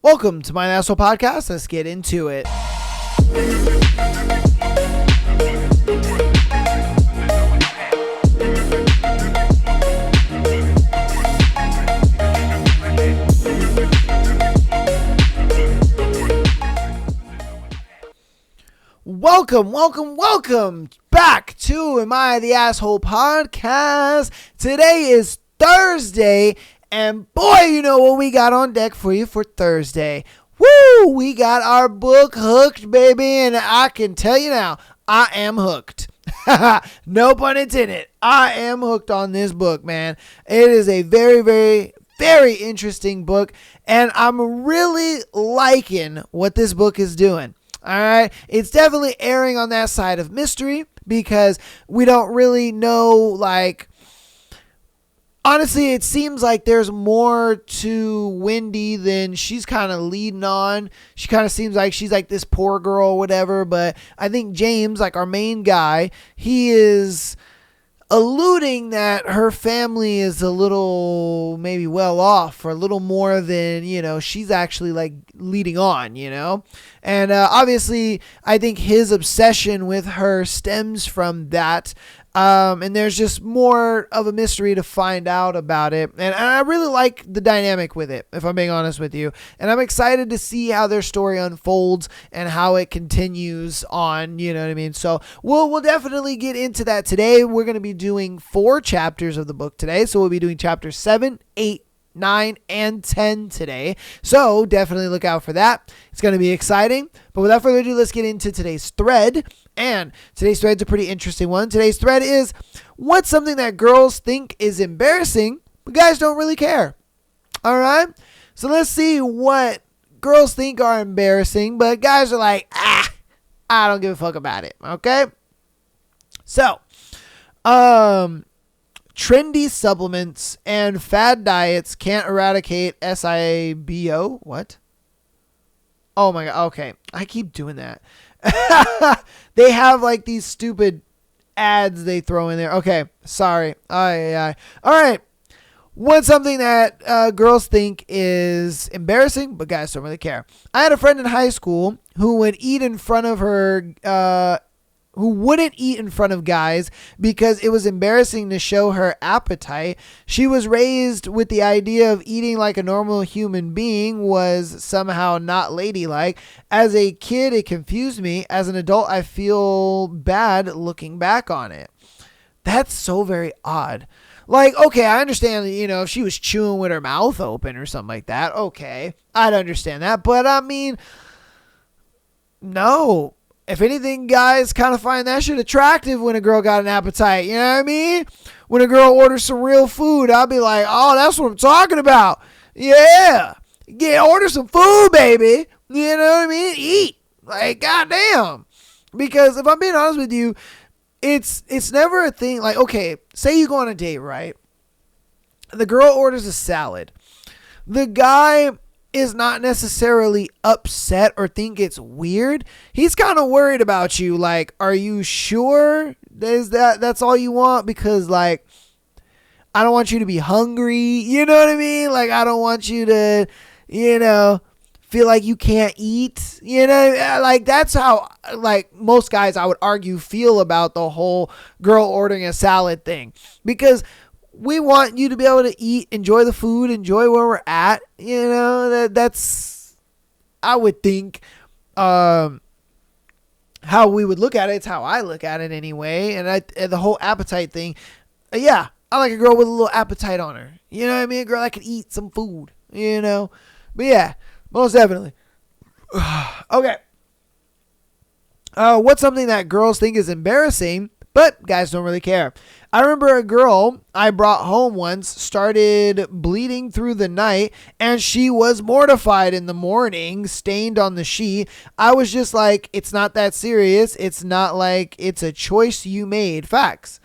Welcome to my Asshole Podcast. Let's get into it. Welcome back to Am I the Asshole Podcast. Today is Thursday, and boy, you know what we got on deck for you for Thursday. Woo! We got our book hooked, baby, and I can tell you now, I am hooked. No pun intended. I am hooked on this book, man. It is a very, very, very interesting book, and I'm really liking what this book is doing. All right. It's definitely erring on that side of mystery because we don't really know, honestly, it seems like there's more to Wendy than she's kind of leading on. She kind of seems like she's like this poor girl or whatever, but I think James, like our main guy, he is alluding that her family is a little maybe well off or a little more than, she's actually like leading on, and obviously I think his obsession with her stems from that. And there's just more of a mystery to find out about it. And I really like the dynamic with it, if I'm being honest with you. And I'm excited to see how their story unfolds and how it continues on, you know what I mean? So we'll definitely get into that today. We're going to be doing 4 chapters of the book today. So we'll be doing chapters 7, 8, 9, and 10 today. So definitely look out for that. It's going to be exciting. But without further ado, let's get into today's thread. And today's thread's a pretty interesting one. Today's thread is, what's something that girls think is embarrassing, but guys don't really care? All right. So let's see what girls think are embarrassing, but guys are like, I don't give a fuck about it. Okay. So, trendy supplements and fad diets can't eradicate SIBO. What? Oh my God. Okay. I keep doing that. They have like these stupid ads they throw in there. Okay. Sorry. All right. What's something that girls think is embarrassing, but guys don't really care? I had a friend in high school who would eat in front of her, who wouldn't eat in front of guys because it was embarrassing to show her appetite. She was raised with the idea of eating like a normal human being was somehow not ladylike. As a kid, it confused me. As an adult, I feel bad looking back on it. That's so very odd. Like, okay, I understand, if she was chewing with her mouth open or something like that, okay, I'd understand that. But I mean, no. If anything, guys kind of find that shit attractive when a girl got an appetite. You know what I mean? When a girl orders some real food, I'll be like, oh, that's what I'm talking about. Yeah. Order some food, baby. You know what I mean? Eat. Like, goddamn. Because if I'm being honest with you, it's never a thing. Like, okay, say you go on a date, right? The girl orders a salad. The guy is not necessarily upset or think it's weird. He's kind of worried about you. Like, are you sure that's all you want? Because like, I don't want you to be hungry. You know what I mean? Like, I don't want you to, feel like you can't eat. Like that's how like most guys, I would argue, feel about the whole girl ordering a salad thing. Because we want you to be able to eat, enjoy the food, enjoy where we're at. That's, I would think, how we would look at it. It's how I look at it anyway. And the whole appetite thing. Yeah, I like a girl with a little appetite on her. You know what I mean? A girl that can eat some food, But yeah, most definitely. Okay. What's something that girls think is embarrassing, but guys don't really care? I remember a girl I brought home once started bleeding through the night, and she was mortified in the morning, stained on the sheet. I was just like, it's not that serious. It's not like it's a choice you made. Facts.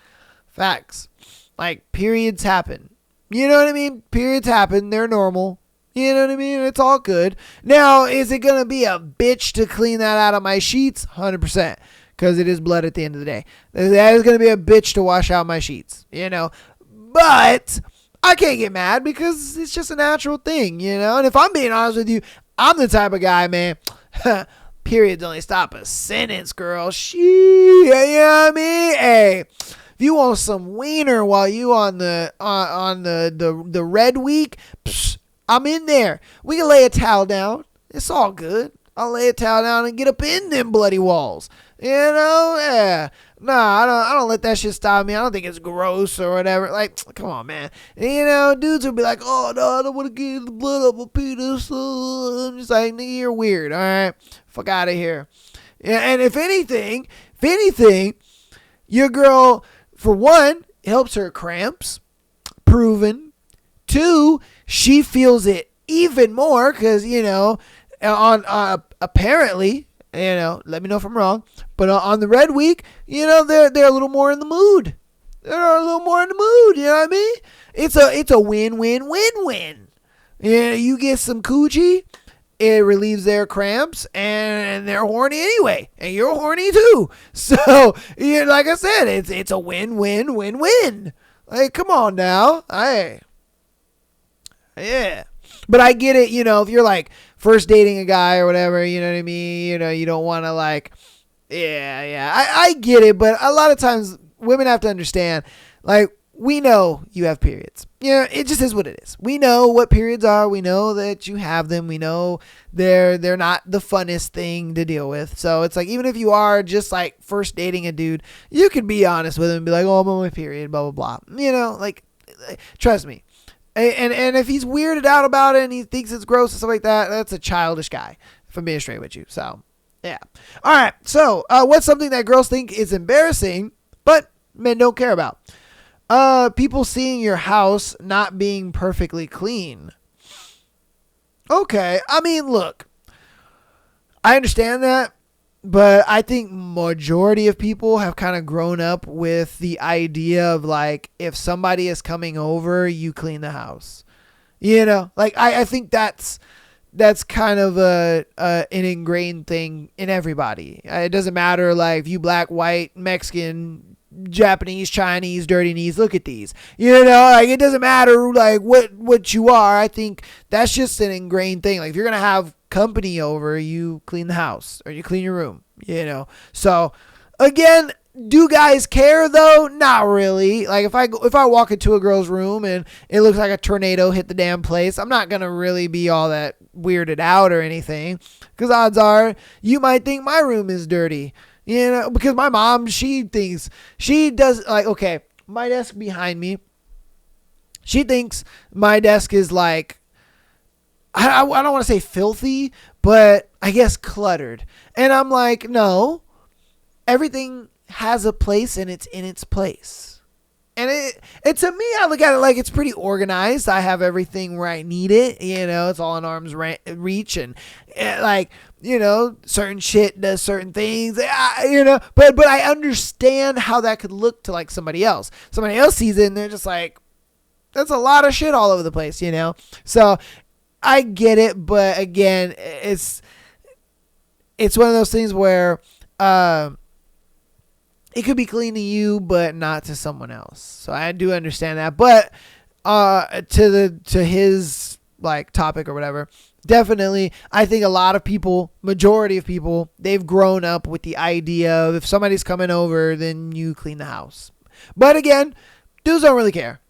Like, periods happen. You know what I mean? Periods happen. They're normal. You know what I mean? It's all good. Now, is it going to be a bitch to clean that out of my sheets? 100%. Because it is blood at the end of the day. That is going to be a bitch to wash out my sheets, But I can't get mad because it's just a natural thing, And if I'm being honest with you, I'm the type of guy, man. Periods only stop a sentence, girl. You know what I mean? Hey, if you want some wiener while you on the red week, I'm in there. We can lay a towel down. It's all good. I'll lay a towel down and get up in them bloody walls. You know? Yeah. Nah, I don't let that shit stop me. I don't think it's gross or whatever. Like, come on, man. You know, dudes will be like, oh, no, I don't want to get the blood up my penis. I'm just like, nigga, you're weird, all right? Fuck out of here. Yeah, and if anything, your girl, for one, helps her cramps. Proven. Two, she feels it even more because, you know, apparently, you know, let me know if I'm wrong, but on the red week, you know, they're a little more in the mood. They're a little more in the mood. You know what I mean? It's a win-win-win-win. Yeah, you get some coochie, it relieves their cramps, and they're horny anyway, and you're horny too. So, yeah, like I said, it's a win-win-win-win. Like, come on now, hey, yeah. But I get it, you know, if you're like first dating a guy or whatever, you know what I mean? You know, you don't want to like, yeah. I get it, but a lot of times women have to understand, like, we know you have periods. Yeah, it just is what it is. We know what periods are. We know that you have them. We know they're not the funnest thing to deal with. So it's like, even if you are just like first dating a dude, you can be honest with him and be like, oh, I'm on my period, blah, blah, blah. You know, like, trust me. And if he's weirded out about it and he thinks it's gross and stuff like that, that's a childish guy, if I'm being straight with you. So, yeah. All right. So, what's something that girls think is embarrassing, but men don't care about? People seeing your house not being perfectly clean. Okay. I mean, look, I understand that. But I think majority of people have kind of grown up with the idea of like, if somebody is coming over, you clean the house. You know, like I think that's kind of an ingrained thing in everybody. It doesn't matter like if you black, white, Mexican, Japanese, Chinese, dirty knees. Look at these. You know, like it doesn't matter like what you are. I think that's just an ingrained thing. Like if you're gonna have company over, you clean the house or you clean your room, you know. So again, do guys care though? Not really. Like if I walk into a girl's room and it looks like a tornado hit the damn place, I'm not gonna really be all that weirded out or anything, because odds are you might think my room is dirty, you know, because my mom, she does, like, okay, my desk behind me, she thinks my desk is like, I don't want to say filthy, but I guess cluttered. And I'm like, no, everything has a place and it's in its place. And it to me, I look at it like it's pretty organized. I have everything where I need it. You know, it's all in arm's reach, and like, you know, certain shit does certain things, you know, but I understand how that could look to like somebody else. Somebody else sees it and they're just like, that's a lot of shit all over the place, you know? So I get it, but again, it's one of those things where it could be clean to you, but not to someone else. So I do understand that. But to his like topic or whatever, definitely, I think a lot of people, majority of people, they've grown up with the idea of if somebody's coming over, then you clean the house. But again, dudes don't really care.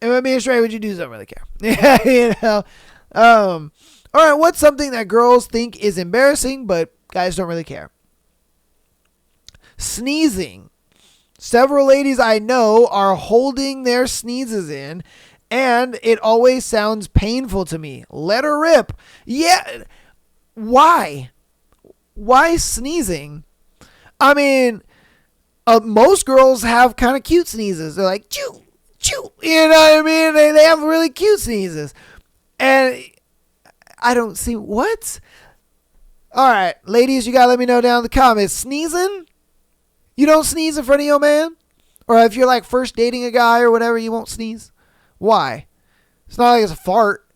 If I'm being straight with you, dudes don't really care. Yeah, you know. All right, what's something that girls think is embarrassing, but guys don't really care? Sneezing. Several ladies I know are holding their sneezes in, and it always sounds painful to me. Let her rip. Yeah. Why? Why sneezing? I mean, most girls have kind of cute sneezes. They're like, choo, choo. You know what I mean? They have really cute sneezes. And I don't see what? All right, ladies, you got to let me know down in the comments. Sneezing? You don't sneeze in front of your man? Or if you're like first dating a guy or whatever, you won't sneeze? Why? It's not like it's a fart.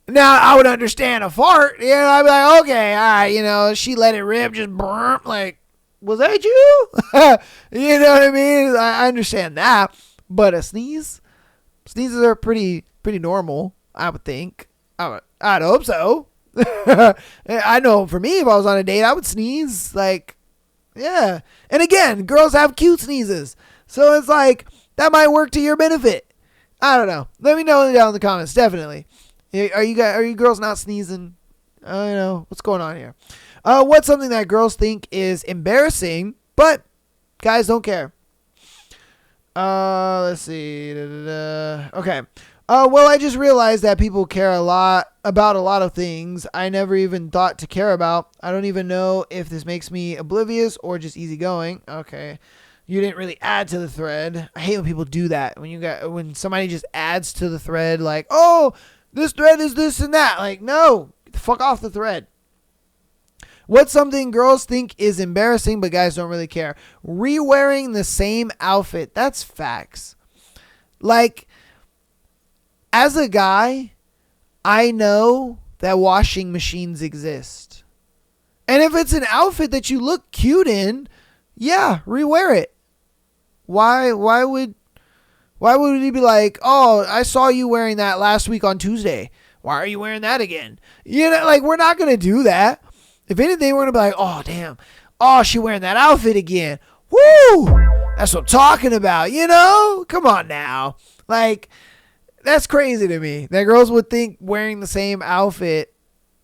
Now, I would understand a fart. You know, I'd be like, okay, all right, you know, she let it rip, just burp. Like, was that you? You know what I mean? I understand that. But a sneeze? Sneezes are pretty normal, I would think. I'd hope so. I know for me, if I was on a date, I would sneeze. Like, yeah. And again, girls have cute sneezes. So it's like, that might work to your benefit. I don't know. Let me know down in the comments. Definitely. Are you girls not sneezing? I don't know. What's going on here? What's something that girls think is embarrassing, but guys don't care? Let's see. Okay. Well, I just realized that people care a lot about a lot of things I never even thought to care about. I don't even know if this makes me oblivious or just easygoing. Okay. You didn't really add to the thread. I hate when people do that. When somebody just adds to the thread, like, oh, this thread is this and that. Like, no, get the fuck off the thread. What's something girls think is embarrassing, but guys don't really care? Re-wearing the same outfit. That's facts. Like, as a guy, I know that washing machines exist. And if it's an outfit that you look cute in, yeah, rewear it. Why would he be like, oh, I saw you wearing that last week on Tuesday. Why are you wearing that again? You know, like, we're not going to do that. If anything, we're going to be like, oh, damn. Oh, she wearing that outfit again. Woo! That's what I'm talking about, you know? Come on now. Like, that's crazy to me. That girls would think wearing the same outfit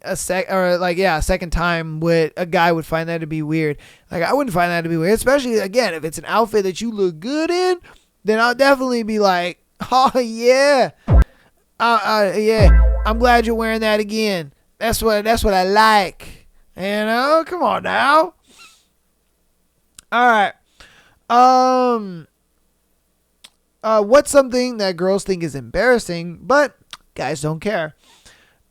a second time a guy would find that to be weird. Like, I wouldn't find that to be weird, especially, again, if it's an outfit that you look good in, then I'll definitely be like, oh, yeah. Yeah, I'm glad you're wearing that again. That's what I like. You know, come on now. All right. What's something that girls think is embarrassing, but guys don't care?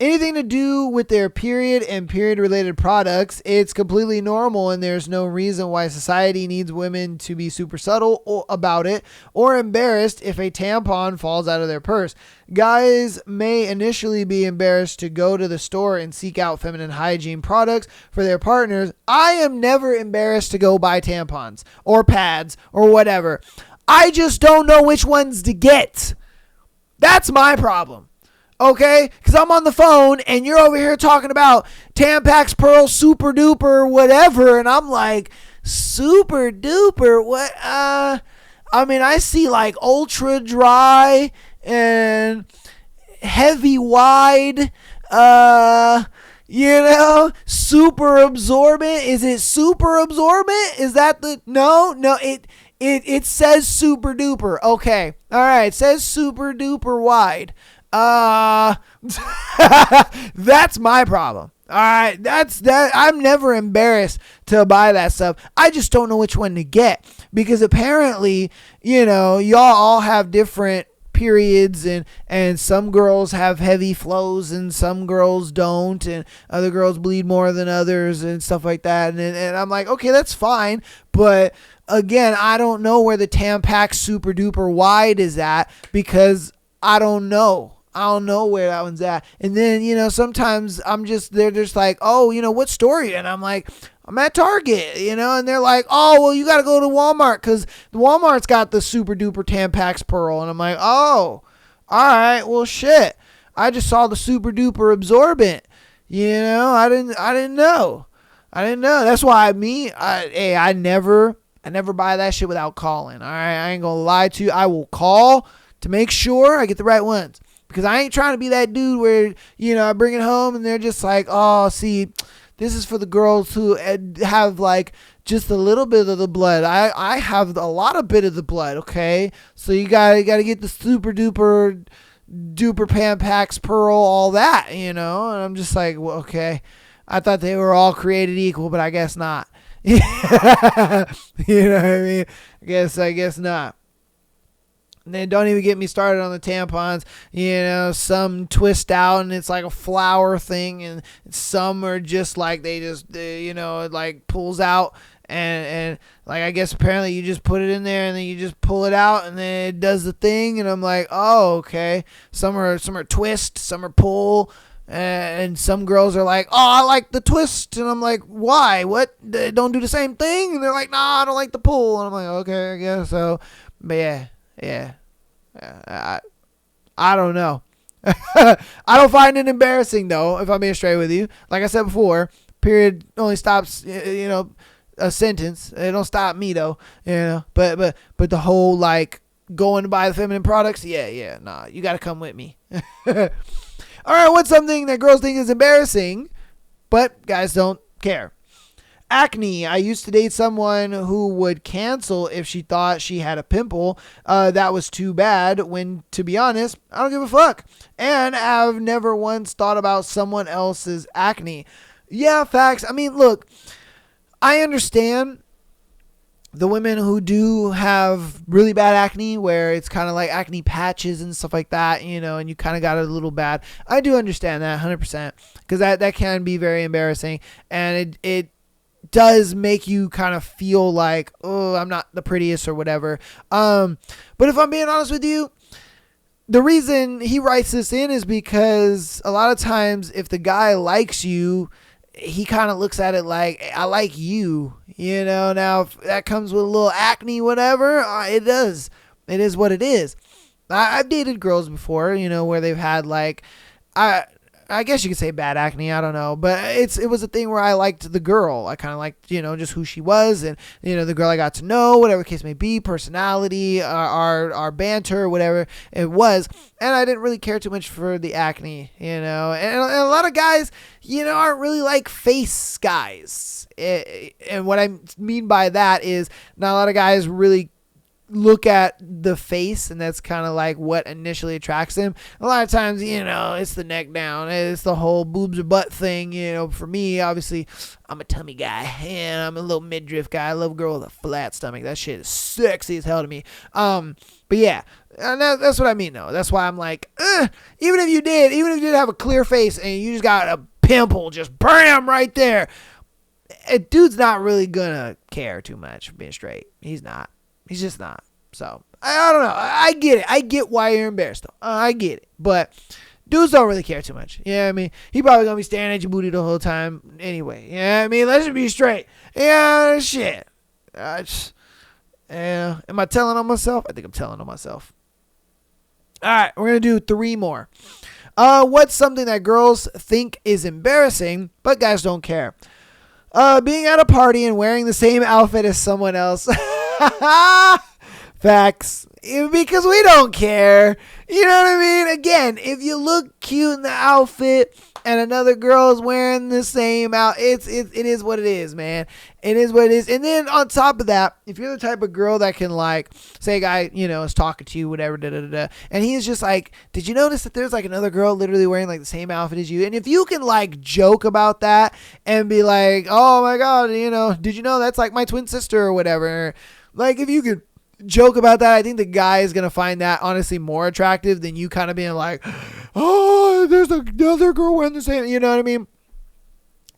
Anything to do with their period and period-related products, it's completely normal, and there's no reason why society needs women to be super subtle about it or embarrassed if a tampon falls out of their purse. Guys may initially be embarrassed to go to the store and seek out feminine hygiene products for their partners. I am never embarrassed to go buy tampons or pads or whatever. I just don't know which ones to get. That's my problem. Okay, because I'm on the phone and you're over here talking about Tampax Pearl Super Duper whatever, and I'm like, Super Duper? What? I mean, I see like Ultra Dry and Heavy Wide, Super Absorbent. Is it Super Absorbent? Is that the... No, it says Super Duper. Okay, all right, it says Super Duper Wide. That's my problem. All right, that's that. I'm never embarrassed to buy that stuff. I just don't know which one to get because apparently, y'all all have different periods and some girls have heavy flows and some girls don't, and other girls bleed more than others and stuff like that. And I'm like, okay, that's fine, but again, I don't know where the Tampax Super Duper Wide is at because I don't know. I don't know where that one's at. And then, sometimes they're just like, oh, what store are you in? I'm like, I'm at Target, and they're like, oh, well, you got to go to Walmart because Walmart's got the Super Duper Tampax Pearl. And I'm like, oh, all right, well, shit. I just saw the Super Duper Absorbent. I didn't know. That's why I never buy that shit without calling. All right, I ain't gonna lie to you. I will call to make sure I get the right ones. Because I ain't trying to be that dude where, I bring it home and they're just like, oh, see, this is for the girls who have like just a little bit of the blood. I have a lot of bit of the blood, okay? So you gotta get the Super Duper Tampax Pearl, all that, And I'm just like, well, okay. I thought they were all created equal, but I guess not. You know what I mean? I guess not. And then don't even get me started on the tampons. Some twist out and it's like a flower thing, and some are just like it like pulls out and like I guess apparently you just put it in there and then you just pull it out and then it does the thing, and I'm like, oh, okay. Some are twist, some are pull. And some girls are like, oh, I like the twist. And I'm like, why? What? They don't do the same thing? And they're like, nah, I don't like the pull. And I'm like, okay, I guess so. But yeah. I don't know. I don't find it embarrassing though, if I'm being straight with you. Like I said before, period only stops, a sentence. It don't stop me though, But the whole like going to buy the feminine products, nah, you got to come with me. All right, what's something that girls think is embarrassing, but guys don't care? Acne. I used to date someone who would cancel if she thought she had a pimple. That was too bad when, to be honest, I don't give a fuck. And I've never once thought about someone else's acne. Yeah, facts. I mean, look, I understand the women who do have really bad acne where it's kind of like acne patches and stuff like that, and you kind of got it a little bad. I do understand that 100% because that can be very embarrassing, and it does make you kind of feel like, oh, I'm not the prettiest or whatever. But if I'm being honest with you, the reason he writes this in is because a lot of times if the guy likes you, he kind of looks at it like, I like you, now if that comes with a little acne, whatever, it does. It is what it is. I've dated girls before, where they've had like, I guess you could say bad acne. I don't know, but it was a thing where I liked the girl. I kind of liked, just who she was, and the girl I got to know, whatever the case may be, personality, our banter, whatever it was, and I didn't really care too much for the acne, and a lot of guys, aren't really like face guys, and what I mean by that is not a lot of guys really look at the face, and that's kind of like what initially attracts them. A lot of times, it's the neck down, it's the whole boobs or butt thing. For me, obviously, I'm a tummy guy, and I'm a little midriff guy. I love a girl with a flat stomach. That shit is sexy as hell to me. But yeah, and that's what I mean though. That's why I'm like, even if you did have a clear face and you just got a pimple, just bam right there, a dude's not really gonna care too much for being straight. He's not. He's just not. So, I don't know. I get it. I get why you're embarrassed, though. I get it. But dudes don't really care too much. Yeah, I mean, he probably going to be staring at your booty the whole time anyway. Yeah, I mean, let's just be straight. Yeah, shit. Am I telling on myself? I think I'm telling on myself. All right, we're going to do 3 more. What's something that girls think is embarrassing, but guys don't care? Being at a party and wearing the same outfit as someone else. Facts. Because we don't care. You know what I mean? Again, if you look cute in the outfit and another girl is wearing the same it is what it is, man. It is what it is. And then on top of that, if you're the type of girl that can like, say a guy, is talking to you, whatever, and he's just like, did you notice that there's like another girl literally wearing like the same outfit as you? And if you can like joke about that and be like, oh my God, did you know that's like my twin sister or whatever? Like if you could joke about that, I think the guy is going to find that honestly more attractive than you kind of being like, oh, there's another girl wearing the same, you know what I mean?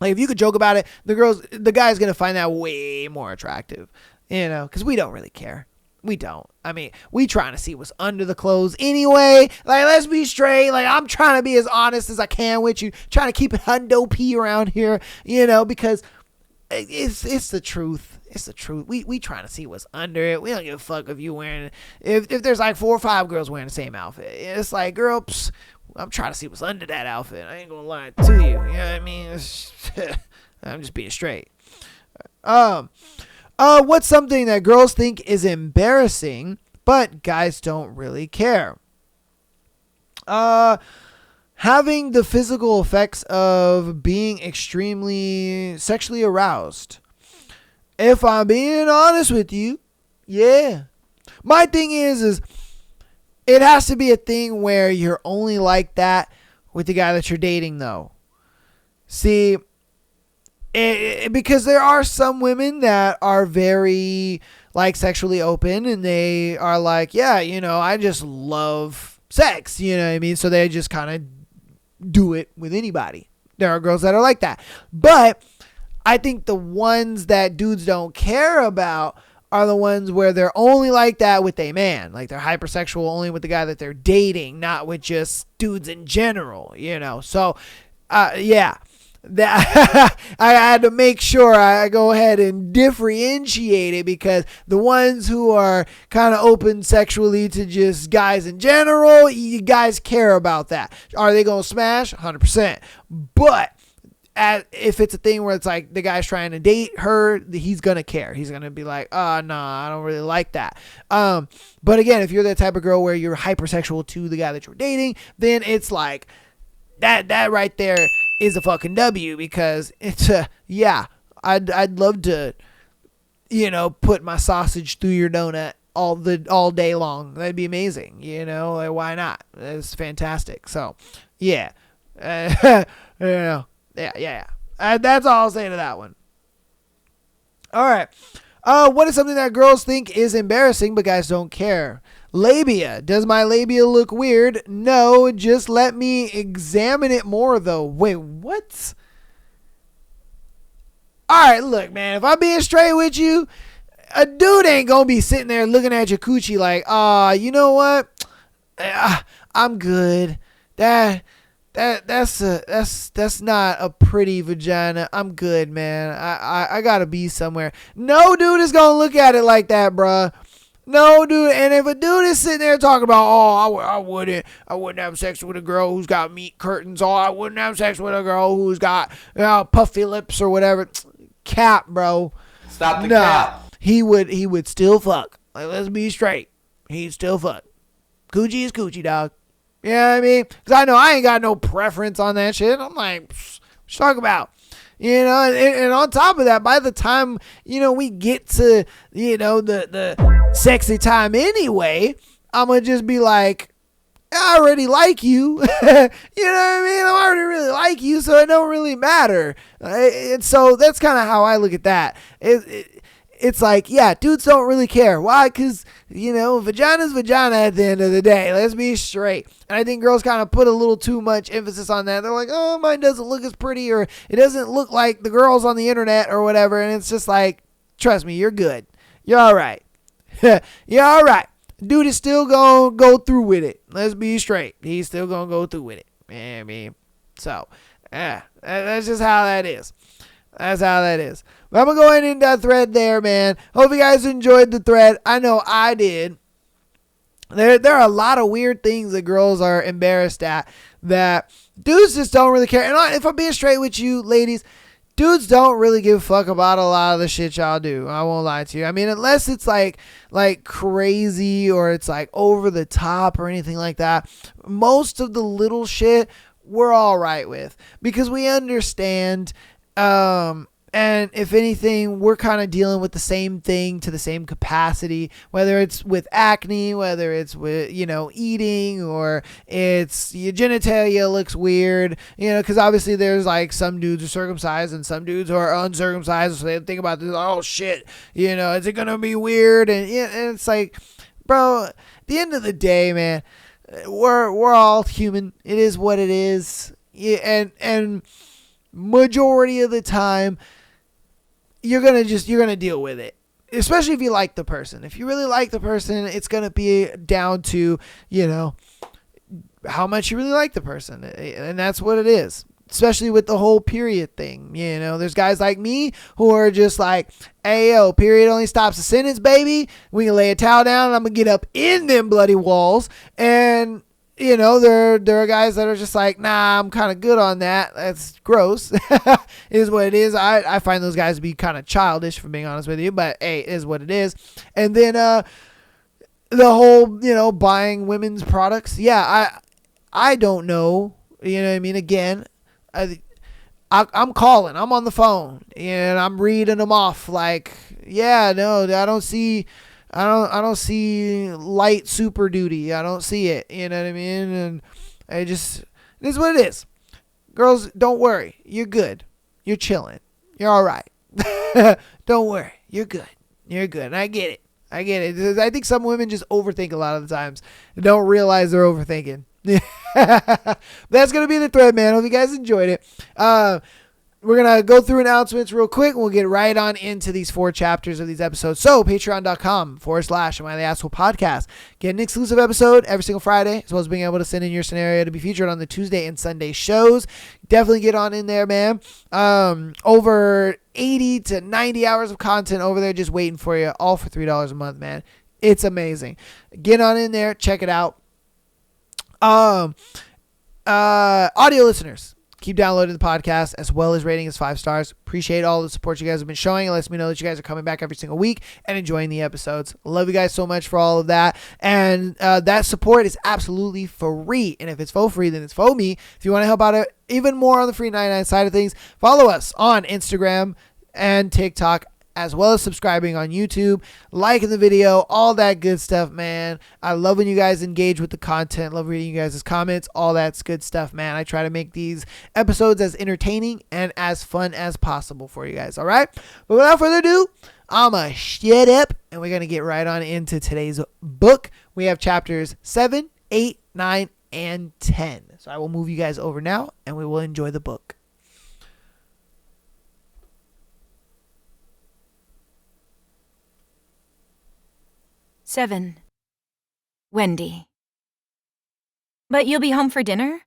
Like if you could joke about it, the guy's going to find that way more attractive, because we don't really care. We don't. I mean, we trying to see what's under the clothes anyway. Like, let's be straight. Like, I'm trying to be as honest as I can with you, trying to keep it hundo P around here, because it's the truth. It's the truth. We trying to see what's under it. We don't give a fuck if you wearing, if there's like 4 or 5 girls wearing the same outfit. It's like, girl, I'm trying to see what's under that outfit. I ain't gonna lie to you. You know what I mean? I'm just being straight. What's something that girls think is embarrassing, but guys don't really care? Having the physical effects of being extremely sexually aroused. If I'm being honest with you, yeah. My thing is it has to be a thing where you're only like that with the guy that you're dating, though. See, because there are some women that are very like sexually open, and they are like, yeah, I just love sex, you know what I mean? So they just kind of do it with anybody. There are girls that are like that. But I think the ones that dudes don't care about are the ones where they're only like that with a man. Like they're hypersexual only with the guy that they're dating, not with just dudes in general, So, yeah. that I had to make sure I go ahead and differentiate it, because the ones who are kind of open sexually to just guys in general, you guys care about that. Are they going to smash? 100%. But if it's a thing where it's like the guy's trying to date her, he's going to care. He's going to be like, oh, no, I don't really like that. But again, if you're that type of girl where you're hypersexual to the guy that you're dating, then it's like that right there is a fucking W, because it's yeah, I'd love to, put my sausage through your donut all day long. That'd be amazing. Like, why not? It's fantastic. So, yeah. Yeah. That's all I'll say to that one. All right. What is something that girls think is embarrassing but guys don't care? Labia. Does my labia look weird? No, just let me examine it more though. Wait, what? All right, look, man, if I'm being straight with you, a dude ain't gonna be sitting there looking at your coochie like, you know what? I'm good. That's not a pretty vagina. I'm good, man. I gotta be somewhere. No dude is gonna look at it like that, bruh. No dude. And if a dude is sitting there talking about, I wouldn't have sex with a girl who's got meat curtains. I wouldn't have sex with a girl who's got puffy lips or whatever. Cap, bro. Stop the cap. He would still fuck. Like, let's be straight. He'd still fuck. Coochie is coochie, dog. You know what I mean? Because I know I ain't got no preference on that shit. I'm like, what you talking about? And on top of that, by the time, we get to, the sexy time anyway, I'm going to just be like, I already like you. You know what I mean? I already really like you, so it don't really matter. And so that's kind of how I look at that. It's like, yeah, dudes don't really care. Why? Because, vagina's vagina at the end of the day. Let's be straight. And I think girls kind of put a little too much emphasis on that. They're like, oh, mine doesn't look as pretty, or it doesn't look like the girls on the internet or whatever. And it's just like, trust me, you're good. You're all right. You're all right. Dude is still going to go through with it. Let's be straight. He's still going to go through with it. I mean, so, that's just how that is. That's how that is. But I'm going to go ahead and end that thread there, man. Hope you guys enjoyed the thread. I know I did. There are a lot of weird things that girls are embarrassed at that dudes just don't really care. And if I'm being straight with you, ladies, dudes don't really give a fuck about a lot of the shit y'all do. I won't lie to you. I mean, unless it's like crazy or it's like over the top or anything like that, most of the little shit we're all right with, because we understand. And if anything, we're kind of dealing with the same thing to the same capacity, whether it's with acne, whether it's with, eating, or it's your genitalia looks weird, because obviously there's like some dudes are circumcised and some dudes are uncircumcised. So they think about this, oh shit, is it going to be weird? And it's like, bro, at the end of the day, man, we're all human. It is what it is. Yeah, and majority of the time, you're gonna deal with it, especially if you like the person. If you really like the person, it's gonna be down to how much you really like the person, and that's what it is. Especially with the whole period thing, there's guys like me who are just like, hey yo, period only stops a sentence, baby. We can lay a towel down and I'm gonna get up in them bloody walls. And there are guys that are just like, nah, I'm kind of good on that. That's gross. It is what it is. I find those guys to be kind of childish, for being honest with you, but hey, it is what it is. And then the whole, buying women's products. Yeah, I don't know. You know what I mean? Again, I'm calling. I'm on the phone and I'm reading them off like, yeah, no, I don't see light super duty. I don't see it. You know what I mean? And it is what it is. Girls, don't worry. You're good. You're chilling. You're all right. Don't worry. You're good. You're good. And I get it. I think some women just overthink a lot of the times and don't realize they're overthinking. That's going to be the thread, man. Hope you guys enjoyed it. we're going to go through announcements real quick. We'll get right on into these 4 chapters of these episodes. So patreon.com/Am I the Asshole Podcast. Get an exclusive episode every single Friday, as well as being able to send in your scenario to be featured on the Tuesday and Sunday shows. Definitely get on in there, man. Over 80 to 90 hours of content over there just waiting for you, all for $3 a month, man. It's amazing. Get on in there. Check it out. Audio listeners, keep downloading the podcast as well as rating us 5 stars. Appreciate all the support you guys have been showing. It lets me know that you guys are coming back every single week and enjoying the episodes. Love you guys so much for all of that. And that support is absolutely free. And if it's for free, then it's for me. If you want to help out even more on the free 99 side of things, follow us on Instagram and TikTok, as well as subscribing on YouTube, liking the video, all that good stuff, man. I love when you guys engage with the content. Love reading you guys' comments. All that's good stuff, man. I try to make these episodes as entertaining and as fun as possible for you guys, all right? But without further ado, I'ma shut up, and we're going to get right on into today's book. We have chapters 7, 8, 9, and 10. So I will move you guys over now, and we will enjoy the book. Seven. Wendy. But you'll be home for dinner?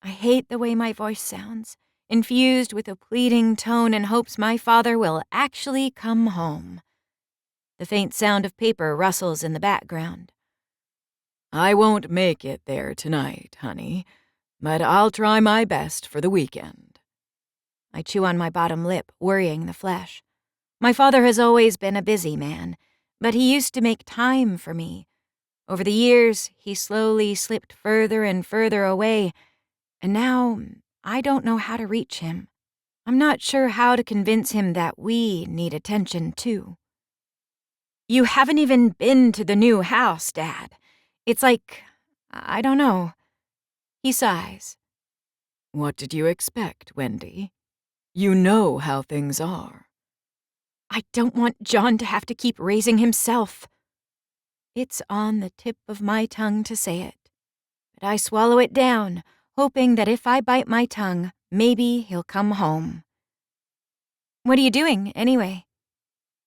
I hate the way my voice sounds, infused with a pleading tone in hopes my father will actually come home. The faint sound of paper rustles in the background. I won't make it there tonight, honey, but I'll try my best for the weekend. I chew on my bottom lip, worrying the flesh. My father has always been a busy man, but he used to make time for me. Over the years, he slowly slipped further and further away, and now I don't know how to reach him. I'm not sure how to convince him that we need attention, too. You haven't even been to the new house, Dad. It's like, I don't know. He sighs. What did you expect, Wendy? You know how things are. I don't want John to have to keep raising himself. It's on the tip of my tongue to say it, but I swallow it down, hoping that if I bite my tongue, maybe he'll come home. What are you doing, anyway?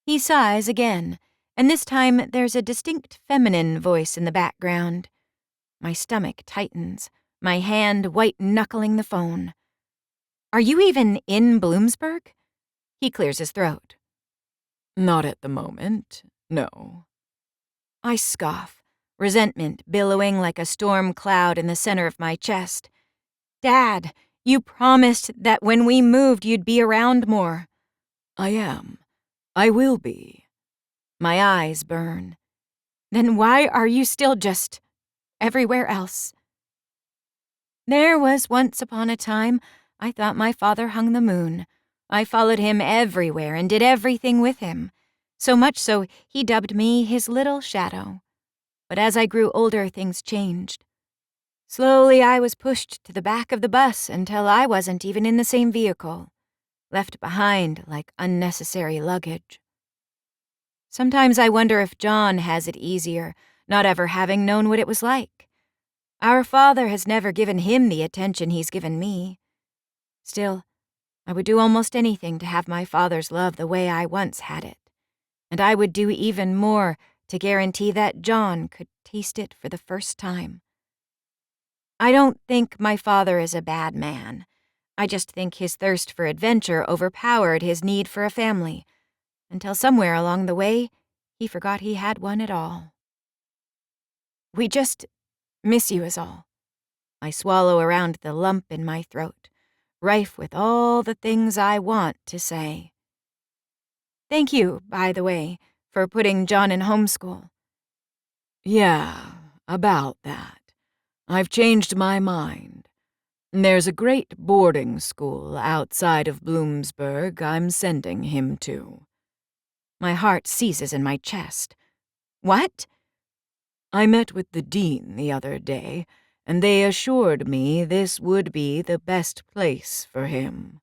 He sighs again, and this time there's a distinct feminine voice in the background. My stomach tightens, my hand white-knuckling the phone. Are you even in Bloomsburg? He clears his throat. Not at the moment, no. I scoff, resentment billowing like a storm cloud in the center of my chest. Dad, you promised that when we moved you'd be around more. I am. I will be. My eyes burn. Then why are you still just everywhere else? There was once upon a time I thought my father hung the moon. I followed him everywhere and did everything with him, so much so he dubbed me his little shadow. But as I grew older, things changed. Slowly I was pushed to the back of the bus until I wasn't even in the same vehicle, left behind like unnecessary luggage. Sometimes I wonder if John has it easier, not ever having known what it was like. Our father has never given him the attention he's given me. Still, I would do almost anything to have my father's love the way I once had it, and I would do even more to guarantee that John could taste it for the first time. I don't think my father is a bad man. I just think his thirst for adventure overpowered his need for a family, until somewhere along the way, he forgot he had one at all. We just miss you is all. I swallow around the lump in my throat, rife with all the things I want to say. Thank you, by the way, for putting John in homeschool. Yeah, about that. I've changed my mind. There's a great boarding school outside of Bloomsburg I'm sending him to. My heart seizes in my chest. What? I met with the dean the other day, and they assured me this would be the best place for him.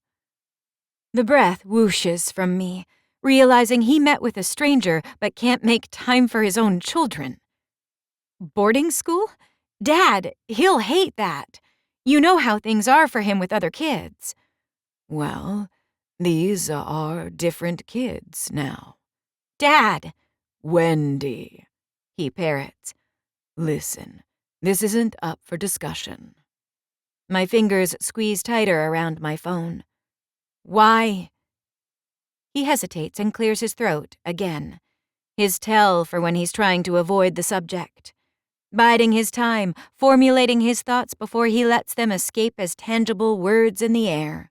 The breath whooshes from me, realizing he met with a stranger but can't make time for his own children. Boarding school? Dad, he'll hate that. You know how things are for him with other kids. Well, these are different kids now. Dad! Wendy, he parrots. Listen, this isn't up for discussion. My fingers squeeze tighter around my phone. Why? He hesitates and clears his throat again. His tell for when he's trying to avoid the subject. Biding his time, formulating his thoughts before he lets them escape as tangible words in the air.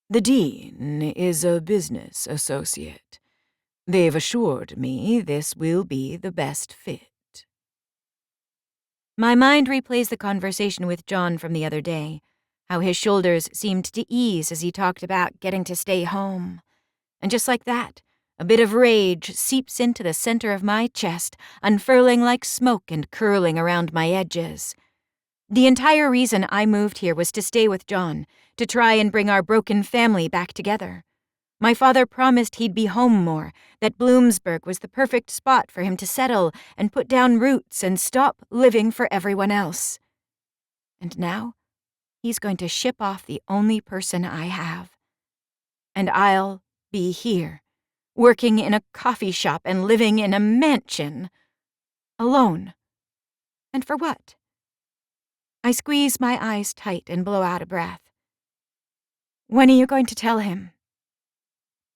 The dean is a business associate. They've assured me this will be the best fit. My mind replays the conversation with John from the other day, how his shoulders seemed to ease as he talked about getting to stay home. And just like that, a bit of rage seeps into the center of my chest, unfurling like smoke and curling around my edges. The entire reason I moved here was to stay with John, to try and bring our broken family back together. My father promised he'd be home more, that Bloomsburg was the perfect spot for him to settle and put down roots and stop living for everyone else. And now, he's going to ship off the only person I have. And I'll be here, working in a coffee shop and living in a mansion. Alone. And for what? I squeeze my eyes tight and blow out a breath. When are you going to tell him?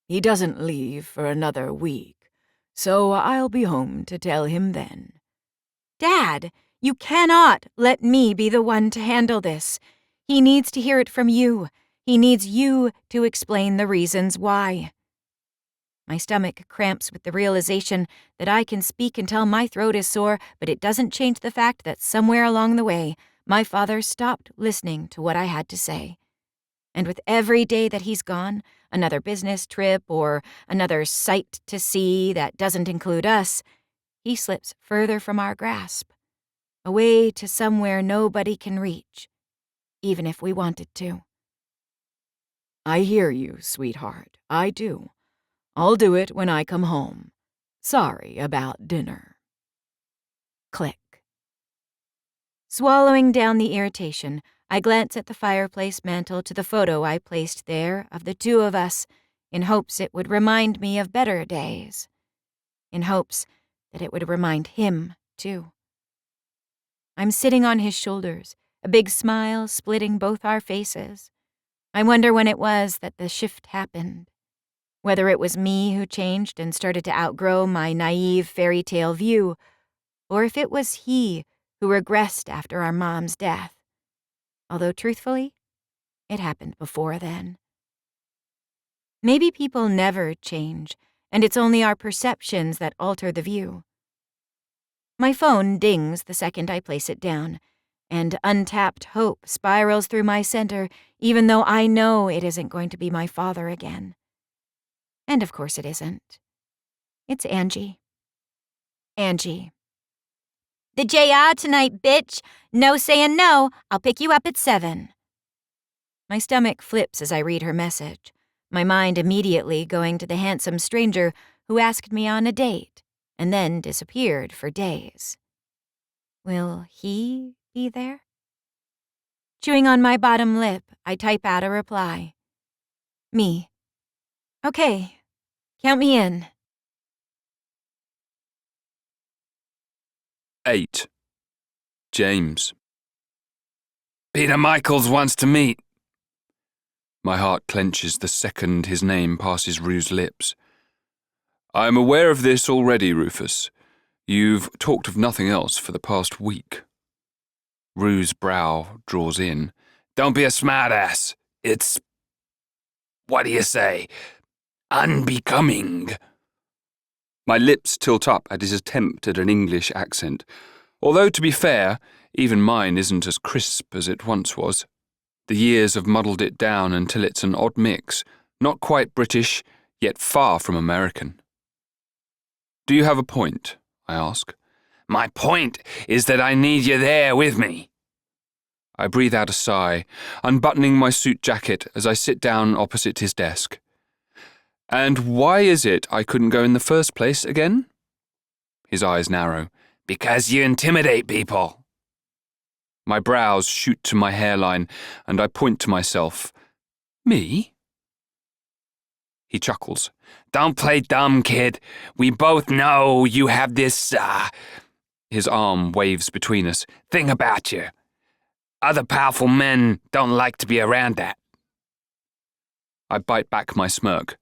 He doesn't leave for another week, so I'll be home to tell him then. Dad, you cannot let me be the one to handle this. He needs to hear it from you. He needs you to explain the reasons why. My stomach cramps with the realization that I can speak until my throat is sore, but it doesn't change the fact that somewhere along the way, my father stopped listening to what I had to say. And with every day that he's gone, another business trip or another sight to see that doesn't include us, he slips further from our grasp, away to somewhere nobody can reach, even if we wanted to. I hear you, sweetheart. I do. I'll do it when I come home. Sorry about dinner. Click. Swallowing down the irritation, I glance at the fireplace mantel to the photo I placed there of the two of us, in hopes it would remind me of better days. In hopes that it would remind him, too. I'm sitting on his shoulders, a big smile splitting both our faces. I wonder when it was that the shift happened. Whether it was me who changed and started to outgrow my naive fairy tale view, or if it was he who regressed after our mom's death. Although truthfully, it happened before then. Maybe people never change, and it's only our perceptions that alter the view. My phone dings the second I place it down, and untapped hope spirals through my center, even though I know it isn't going to be my father again. And of course it isn't. It's Angie. Angie. The JR tonight, bitch. No saying no. I'll pick you up at 7. My stomach flips as I read her message, my mind immediately going to the handsome stranger who asked me on a date and then disappeared for days. Will he be there? Chewing on my bottom lip, I type out a reply. Me. Okay. Count me in. 8. James. Peter Michaels wants to meet. My heart clenches the second his name passes Rue's lips. I am aware of this already, Rufus. You've talked of nothing else for the past week. Rue's brow draws in. Don't be a smartass. It's... what do you say? Unbecoming. My lips tilt up at his attempt at an English accent, although, to be fair, even mine isn't as crisp as it once was. The years have muddled it down until it's an odd mix, not quite British, yet far from American. Do you have a point? I ask. My point is that I need you there with me. I breathe out a sigh, unbuttoning my suit jacket as I sit down opposite his desk. And why is it I couldn't go in the first place again? His eyes narrow. Because you intimidate people. My brows shoot to my hairline, and I point to myself. Me? He chuckles. Don't play dumb, kid. We both know you have this, His arm waves between us. Thing about you. Other powerful men don't like to be around that. I bite back my smirk.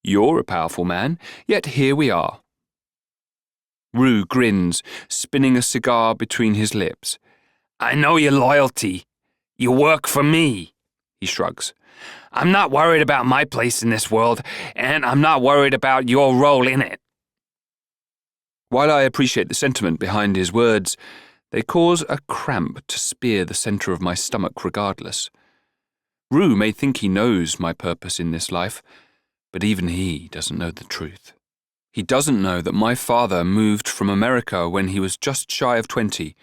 You're a powerful man, yet here we are. Rue grins, spinning a cigar between his lips. I know your loyalty. You work for me, he shrugs. I'm not worried about my place in this world, and I'm not worried about your role in it. While I appreciate the sentiment behind his words, they cause a cramp to spear the centre of my stomach regardless. Rue may think he knows my purpose in this life, but even he doesn't know the truth. He doesn't know that my father moved from America when he was just shy of 20,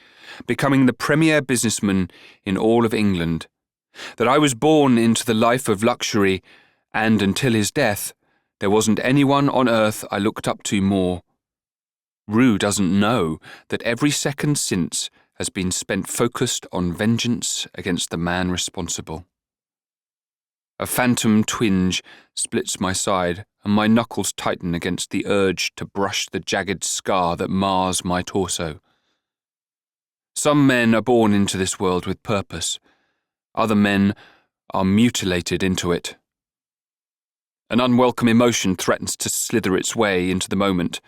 becoming the premier businessman in all of England, that I was born into the life of luxury, and until his death, there wasn't anyone on earth I looked up to more. Rue doesn't know that every second since has been spent focused on vengeance against the man responsible. A phantom twinge splits my side, and my knuckles tighten against the urge to brush the jagged scar that mars my torso. Some men are born into this world with purpose. Other men are mutilated into it. An unwelcome emotion threatens to slither its way into the moment,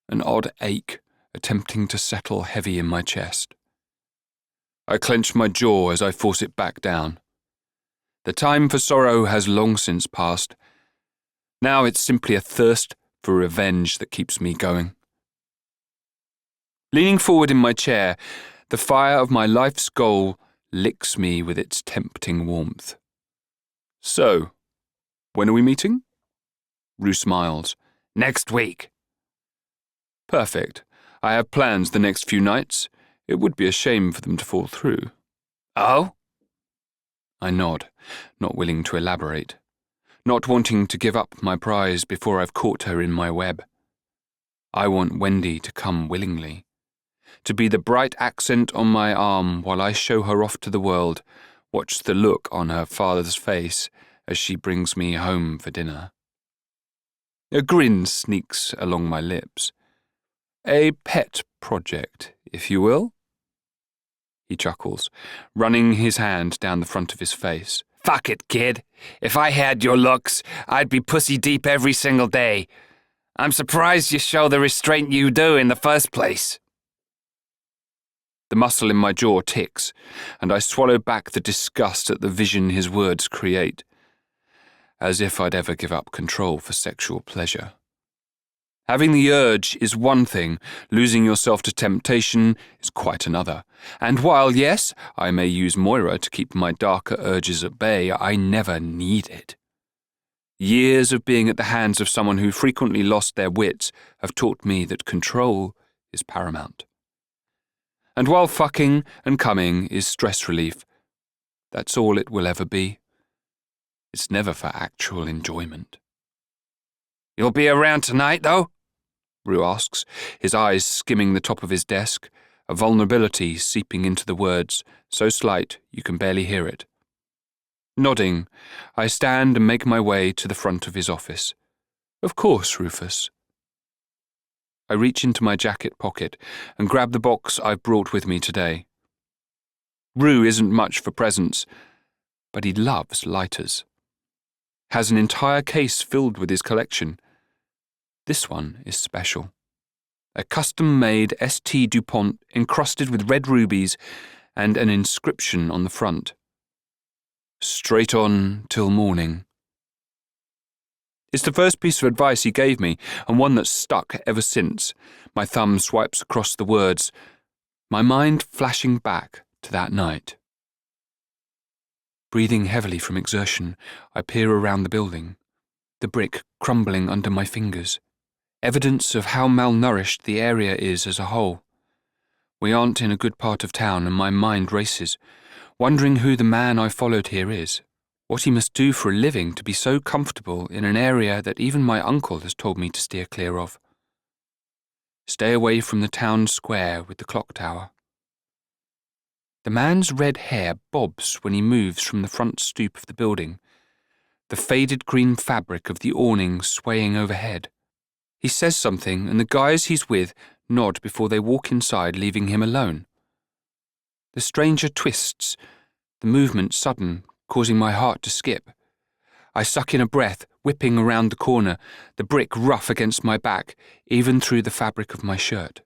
an odd ache attempting to settle heavy in my chest. I clench my jaw as I force it back down. The time for sorrow has long since passed. Now it's simply a thirst for revenge that keeps me going. Leaning forward in my chair, the fire of my life's goal licks me with its tempting warmth. So, when are we meeting? Rue smiles. Next week. Perfect. I have plans the next few nights. It would be a shame for them to fall through. Oh? I nod, not willing to elaborate, not wanting to give up my prize before I've caught her in my web. I want Wendy to come willingly, to be the bright accent on my arm while I show her off to the world, watch the look on her father's face as she brings me home for dinner. A grin sneaks along my lips. A pet project, if you will. He chuckles, running his hand down the front of his face. Fuck it, kid. If I had your looks, I'd be pussy deep every single day. I'm surprised you show the restraint you do in the first place. The muscle in my jaw ticks, and I swallow back the disgust at the vision his words create, as if I'd ever give up control for sexual pleasure. Having the urge is one thing, losing yourself to temptation is quite another. And while, yes, I may use Moira to keep my darker urges at bay, I never need it. Years of being at the hands of someone who frequently lost their wits have taught me that control is paramount. And while fucking and coming is stress relief, that's all it will ever be. It's never for actual enjoyment. You'll be around tonight, though? Rue asks, his eyes skimming the top of his desk, a vulnerability seeping into the words, so slight you can barely hear it. Nodding, I stand and make my way to the front of his office. Of course, Rufus. I reach into my jacket pocket and grab the box I've brought with me today. Rue isn't much for presents, but he loves lighters. Has an entire case filled with his collection. This one is special. A custom-made St. DuPont encrusted with red rubies and an inscription on the front. Straight on till morning. It's the first piece of advice he gave me, and one that's stuck ever since. My thumb swipes across the words, my mind flashing back to that night. Breathing heavily from exertion, I peer around the building, the brick crumbling under my fingers. Evidence of how malnourished the area is as a whole. We aren't in a good part of town, and my mind races, wondering who the man I followed here is, what he must do for a living to be so comfortable in an area that even my uncle has told me to steer clear of. Stay away from the town square with the clock tower. The man's red hair bobs when he moves from the front stoop of the building, the faded green fabric of the awning swaying overhead. He says something, and the guys he's with nod before they walk inside, leaving him alone. The stranger twists, the movement sudden, causing my heart to skip. I suck in a breath, whipping around the corner, the brick rough against my back, even through the fabric of my shirt.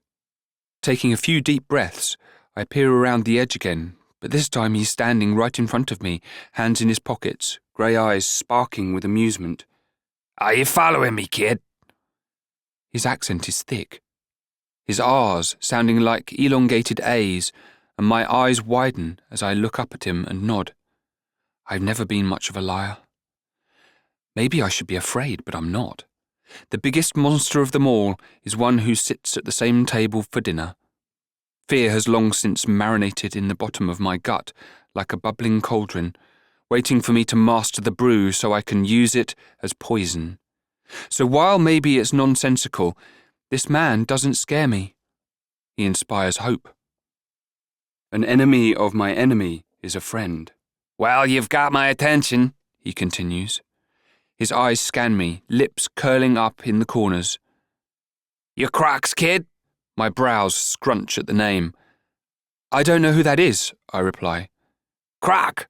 Taking a few deep breaths, I peer around the edge again, but this time he's standing right in front of me, hands in his pockets, grey eyes sparking with amusement. "Are you following me, kid?" His accent is thick, his R's sounding like elongated A's, and my eyes widen as I look up at him and nod. I've never been much of a liar. Maybe I should be afraid, but I'm not. The biggest monster of them all is one who sits at the same table for dinner. Fear has long since marinated in the bottom of my gut like a bubbling cauldron, waiting for me to master the brew so I can use it as poison. So while maybe it's nonsensical, this man doesn't scare me. He inspires hope. An enemy of my enemy is a friend. "Well, you've got my attention," he continues. His eyes scan me, lips curling up in the corners. "You Crocs, kid?" My brows scrunch at the name. "I don't know who that is," I reply. "Croc!"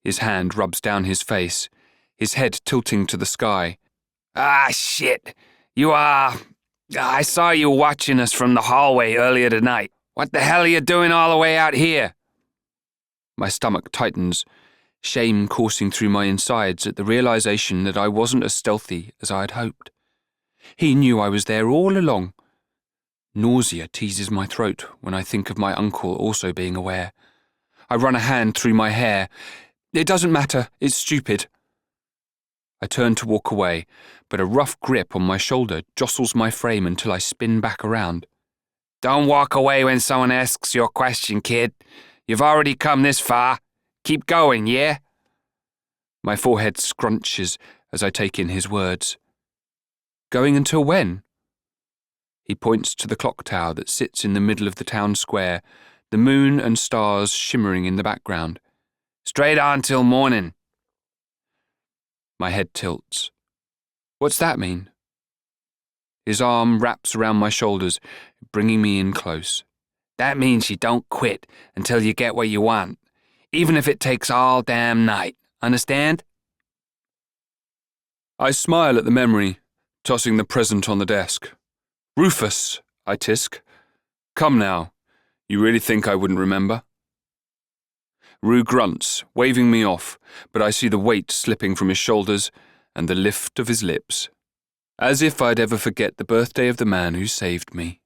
His hand rubs down his face, his head tilting to the sky. "Ah, shit. I saw you watching us from the hallway earlier tonight. What the hell are you doing all the way out here?" My stomach tightens, shame coursing through my insides at the realization that I wasn't as stealthy as I had hoped. He knew I was there all along. Nausea teases my throat when I think of my uncle also being aware. I run a hand through my hair. It doesn't matter, it's stupid. I turn to walk away, but a rough grip on my shoulder jostles my frame until I spin back around. "Don't walk away when someone asks you a question, kid. You've already come this far. Keep going, yeah?" My forehead scrunches as I take in his words. "Going until when?" He points to the clock tower that sits in the middle of the town square, the moon and stars shimmering in the background. "Straight on till morning." My head tilts. What's that mean? His arm wraps around my shoulders, bringing me in close. "That means you don't quit until you get what you want, even if it takes all damn night. Understand?" I smile at the memory, tossing the present on the desk. "Rufus," I tisk. "Come now. You really think I wouldn't remember?" Rue grunts, waving me off, but I see the weight slipping from his shoulders and the lift of his lips. As if I'd ever forget the birthday of the man who saved me.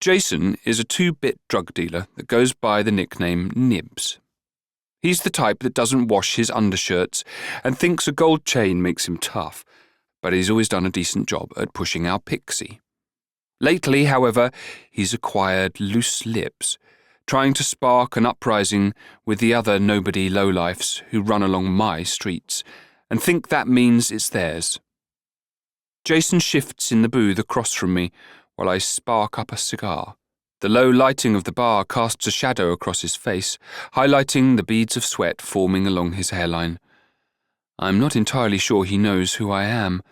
Jason is a 2-bit drug dealer that goes by the nickname Nibs. He's the type that doesn't wash his undershirts and thinks a gold chain makes him tough, but he's always done a decent job at pushing our pixie. Lately, however, he's acquired loose lips, trying to spark an uprising with the other nobody lowlifes who run along my streets, and think that means it's theirs. Jason shifts in the booth across from me while I spark up a cigar. The low lighting of the bar casts a shadow across his face, highlighting the beads of sweat forming along his hairline. I'm not entirely sure he knows who I am.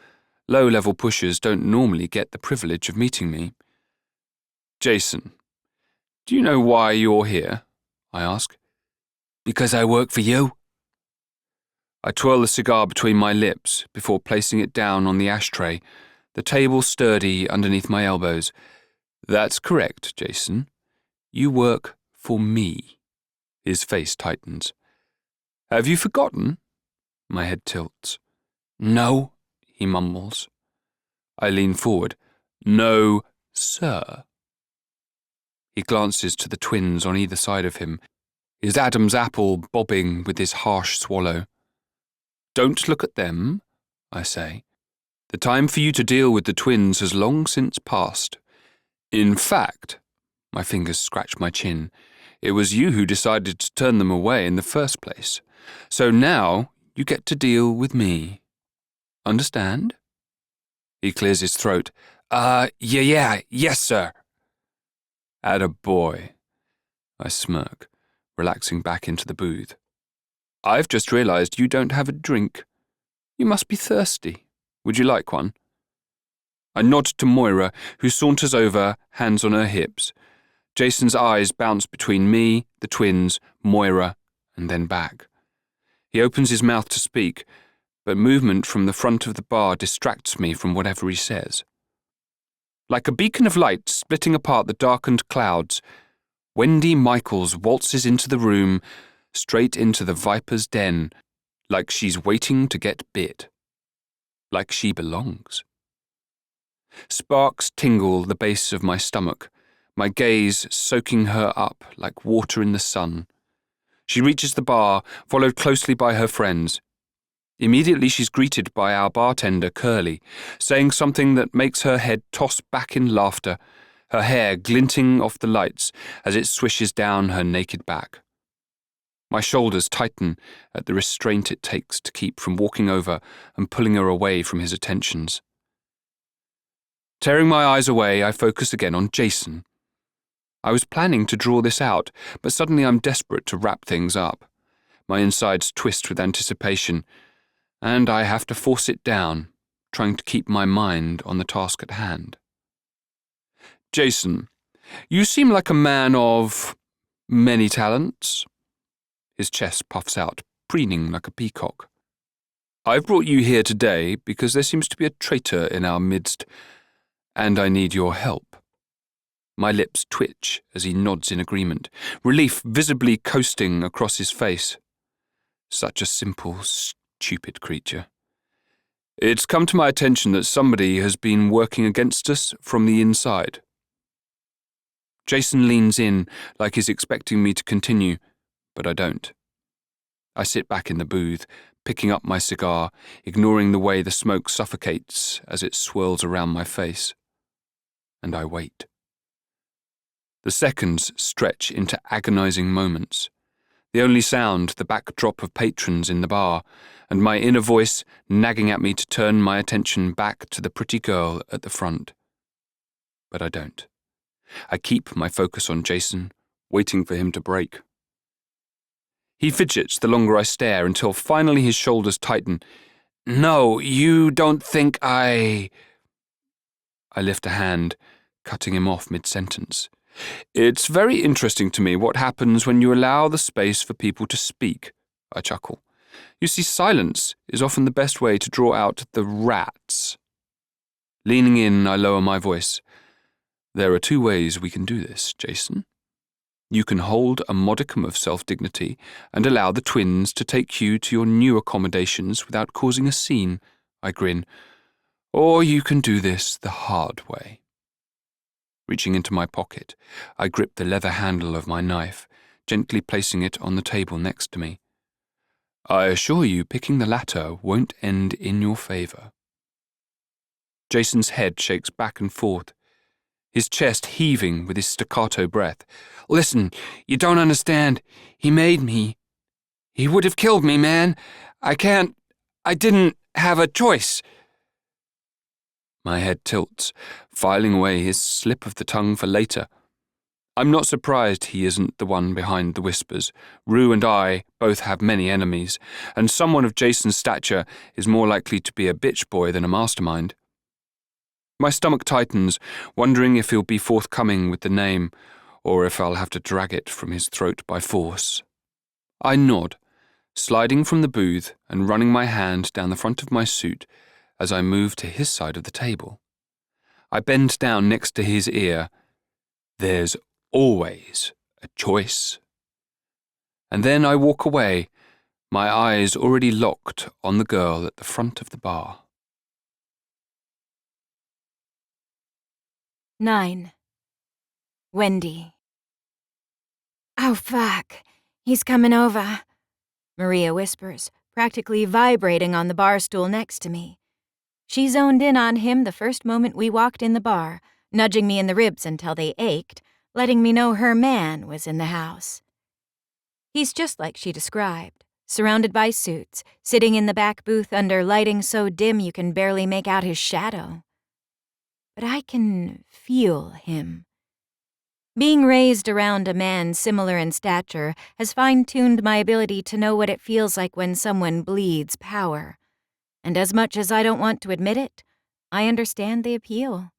Low-level pushers don't normally get the privilege of meeting me. "Jason, do you know why you're here?" I ask. "Because I work for you." I twirl the cigar between my lips before placing it down on the ashtray, the table sturdy underneath my elbows. "That's correct, Jason. You work for me." His face tightens. "Have you forgotten?" My head tilts. "No," he mumbles. I lean forward. "No, sir." He glances to the twins on either side of him, his Adam's apple bobbing with his harsh swallow. "Don't look at them," I say. "The time for you to deal with the twins has long since passed. In fact," my fingers scratch my chin, "it was you who decided to turn them away in the first place. So now you get to deal with me. Understand?" He clears his throat. Yes, sir." "Attaboy," I smirk, relaxing back into the booth. I've just realized you don't have a drink. You must be thirsty. Would you like one? I nod to Moira, who saunters over, hands on her hips. Jason's eyes bounce between me, the twins, Moira, and then back. He opens his mouth to speak, but movement from the front of the bar distracts me from whatever he says. Like a beacon of light splitting apart the darkened clouds, Wendy Michaels waltzes into the room, straight into the viper's den, like she's waiting to get bit. Like she belongs. Sparks tingle the base of my stomach, my gaze soaking her up like water in the sun. She reaches the bar, followed closely by her friends. Immediately she's greeted by our bartender, Curly, saying something that makes her head toss back in laughter, her hair glinting off the lights as it swishes down her naked back. My shoulders tighten at the restraint it takes to keep from walking over and pulling her away from his attentions. Tearing my eyes away, I focus again on Jason. I was planning to draw this out, but suddenly I'm desperate to wrap things up. My insides twist with anticipation, and I have to force it down, trying to keep my mind on the task at hand. Jason, you seem like a man of many talents. His chest puffs out, preening like a peacock. I've brought you here today because there seems to be a traitor in our midst, and I need your help. My lips twitch as he nods in agreement, relief visibly coasting across his face. Such a simple, stupid creature. It's come to my attention that somebody has been working against us from the inside. Jason leans in like he's expecting me to continue, but I don't. I sit back in the booth, picking up my cigar, ignoring the way the smoke suffocates as it swirls around my face. And I wait. The seconds stretch into agonizing moments. The only sound, the backdrop of patrons in the bar, and my inner voice nagging at me to turn my attention back to the pretty girl at the front. But I don't. I keep my focus on Jason, waiting for him to break. He fidgets the longer I stare until finally his shoulders tighten. No, you don't think I lift a hand, cutting him off mid-sentence. It's very interesting to me what happens when you allow the space for people to speak, I chuckle. You see, silence is often the best way to draw out the rats. Leaning in, I lower my voice. There are two ways we can do this, Jason. You can hold a modicum of self-dignity and allow the twins to take you to your new accommodations without causing a scene, I grin. Or you can do this the hard way. Reaching into my pocket, I grip the leather handle of my knife, gently placing it on the table next to me. I assure you picking the latter won't end in your favor. Jason's head shakes back and forth, his chest heaving with his staccato breath. Listen, you don't understand. He made me. He would have killed me, man. I didn't have a choice. My head tilts, filing away his slip of the tongue for later. I'm not surprised he isn't the one behind the whispers. Rue and I both have many enemies, and someone of Jason's stature is more likely to be a bitch boy than a mastermind. My stomach tightens, wondering if he'll be forthcoming with the name, or if I'll have to drag it from his throat by force. I nod, sliding from the booth and running my hand down the front of my suit as I move to his side of the table. I bend down next to his ear. There's always a choice. And then I walk away, my eyes already locked on the girl at the front of the bar. 9. Wendy. Oh, fuck. He's coming over, Maria whispers, practically vibrating on the bar stool next to me. She zoned in on him the first moment we walked in the bar, nudging me in the ribs until they ached, letting me know her man was in the house. He's just like she described, surrounded by suits, sitting in the back booth under lighting so dim you can barely make out his shadow. But I can feel him. Being raised around a man similar in stature has fine-tuned my ability to know what it feels like when someone bleeds power. And as much as I don't want to admit it, I understand the appeal.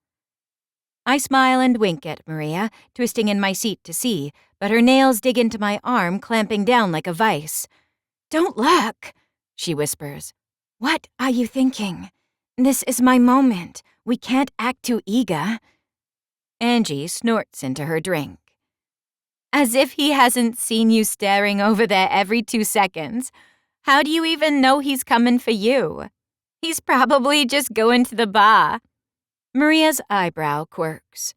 I smile and wink at Maria, twisting in my seat to see, but her nails dig into my arm, clamping down like a vice. "Don't look," she whispers. "What are you thinking? This is my moment. We can't act too eager." Angie snorts into her drink. "As if he hasn't seen you staring over there every 2 seconds. How do you even know he's coming for you? He's probably just going to the bar." Maria's eyebrow quirks.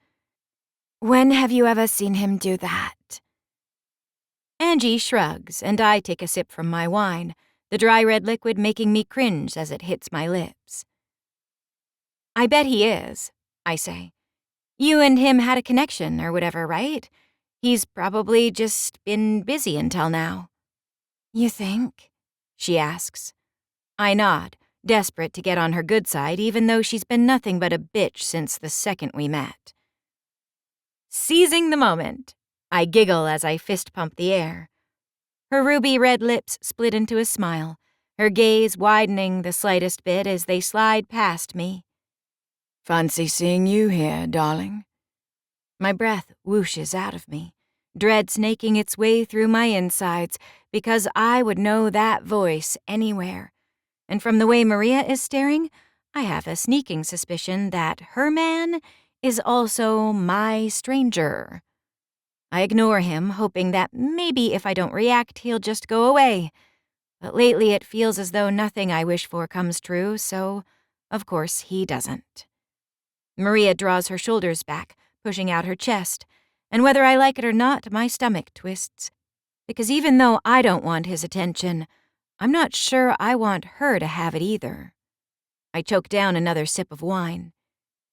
"When have you ever seen him do that?" Angie shrugs, and I take a sip from my wine, the dry red liquid making me cringe as it hits my lips. "I bet he is," I say. "You and him had a connection or whatever, right? He's probably just been busy until now." "You think?" she asks. I nod, desperate to get on her good side even though she's been nothing but a bitch since the second we met. Seizing the moment, I giggle as I fist pump the air. Her ruby red lips split into a smile, her gaze widening the slightest bit as they slide past me. Fancy seeing you here, darling. My breath whooshes out of me, dread snaking its way through my insides because I would know that voice anywhere. And from the way Maria is staring, I have a sneaking suspicion that her man is also my stranger. I ignore him, hoping that maybe if I don't react, he'll just go away. But lately it feels as though nothing I wish for comes true, so of course he doesn't. Maria draws her shoulders back, pushing out her chest, and whether I like it or not, my stomach twists. Because even though I don't want his attention, I'm not sure I want her to have it either. I choke down another sip of wine.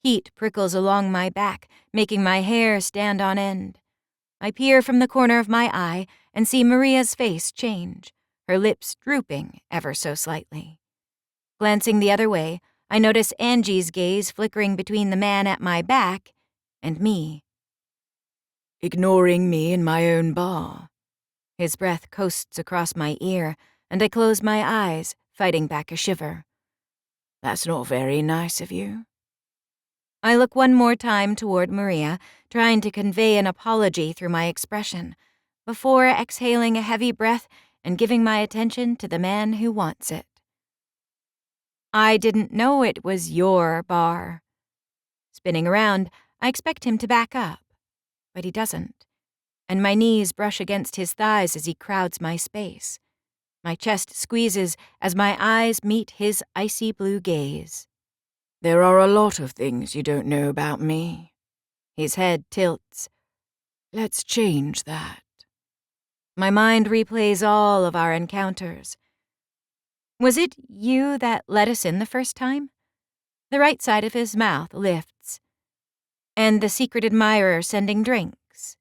Heat prickles along my back, making my hair stand on end. I peer from the corner of my eye and see Maria's face change, her lips drooping ever so slightly. Glancing the other way, I notice Angie's gaze flickering between the man at my back and me. Ignoring me in my own bar. His breath coasts across my ear, and I close my eyes, fighting back a shiver. That's not very nice of you. I look one more time toward Maria, trying to convey an apology through my expression, before exhaling a heavy breath and giving my attention to the man who wants it. "I didn't know it was your bar." Spinning around, I expect him to back up, but he doesn't, and my knees brush against his thighs as he crowds my space. My chest squeezes as my eyes meet his icy blue gaze. There are a lot of things you don't know about me. His head tilts. Let's change that. My mind replays all of our encounters. Was it you that let us in the first time? The right side of his mouth lifts. And the secret admirer sending drinks.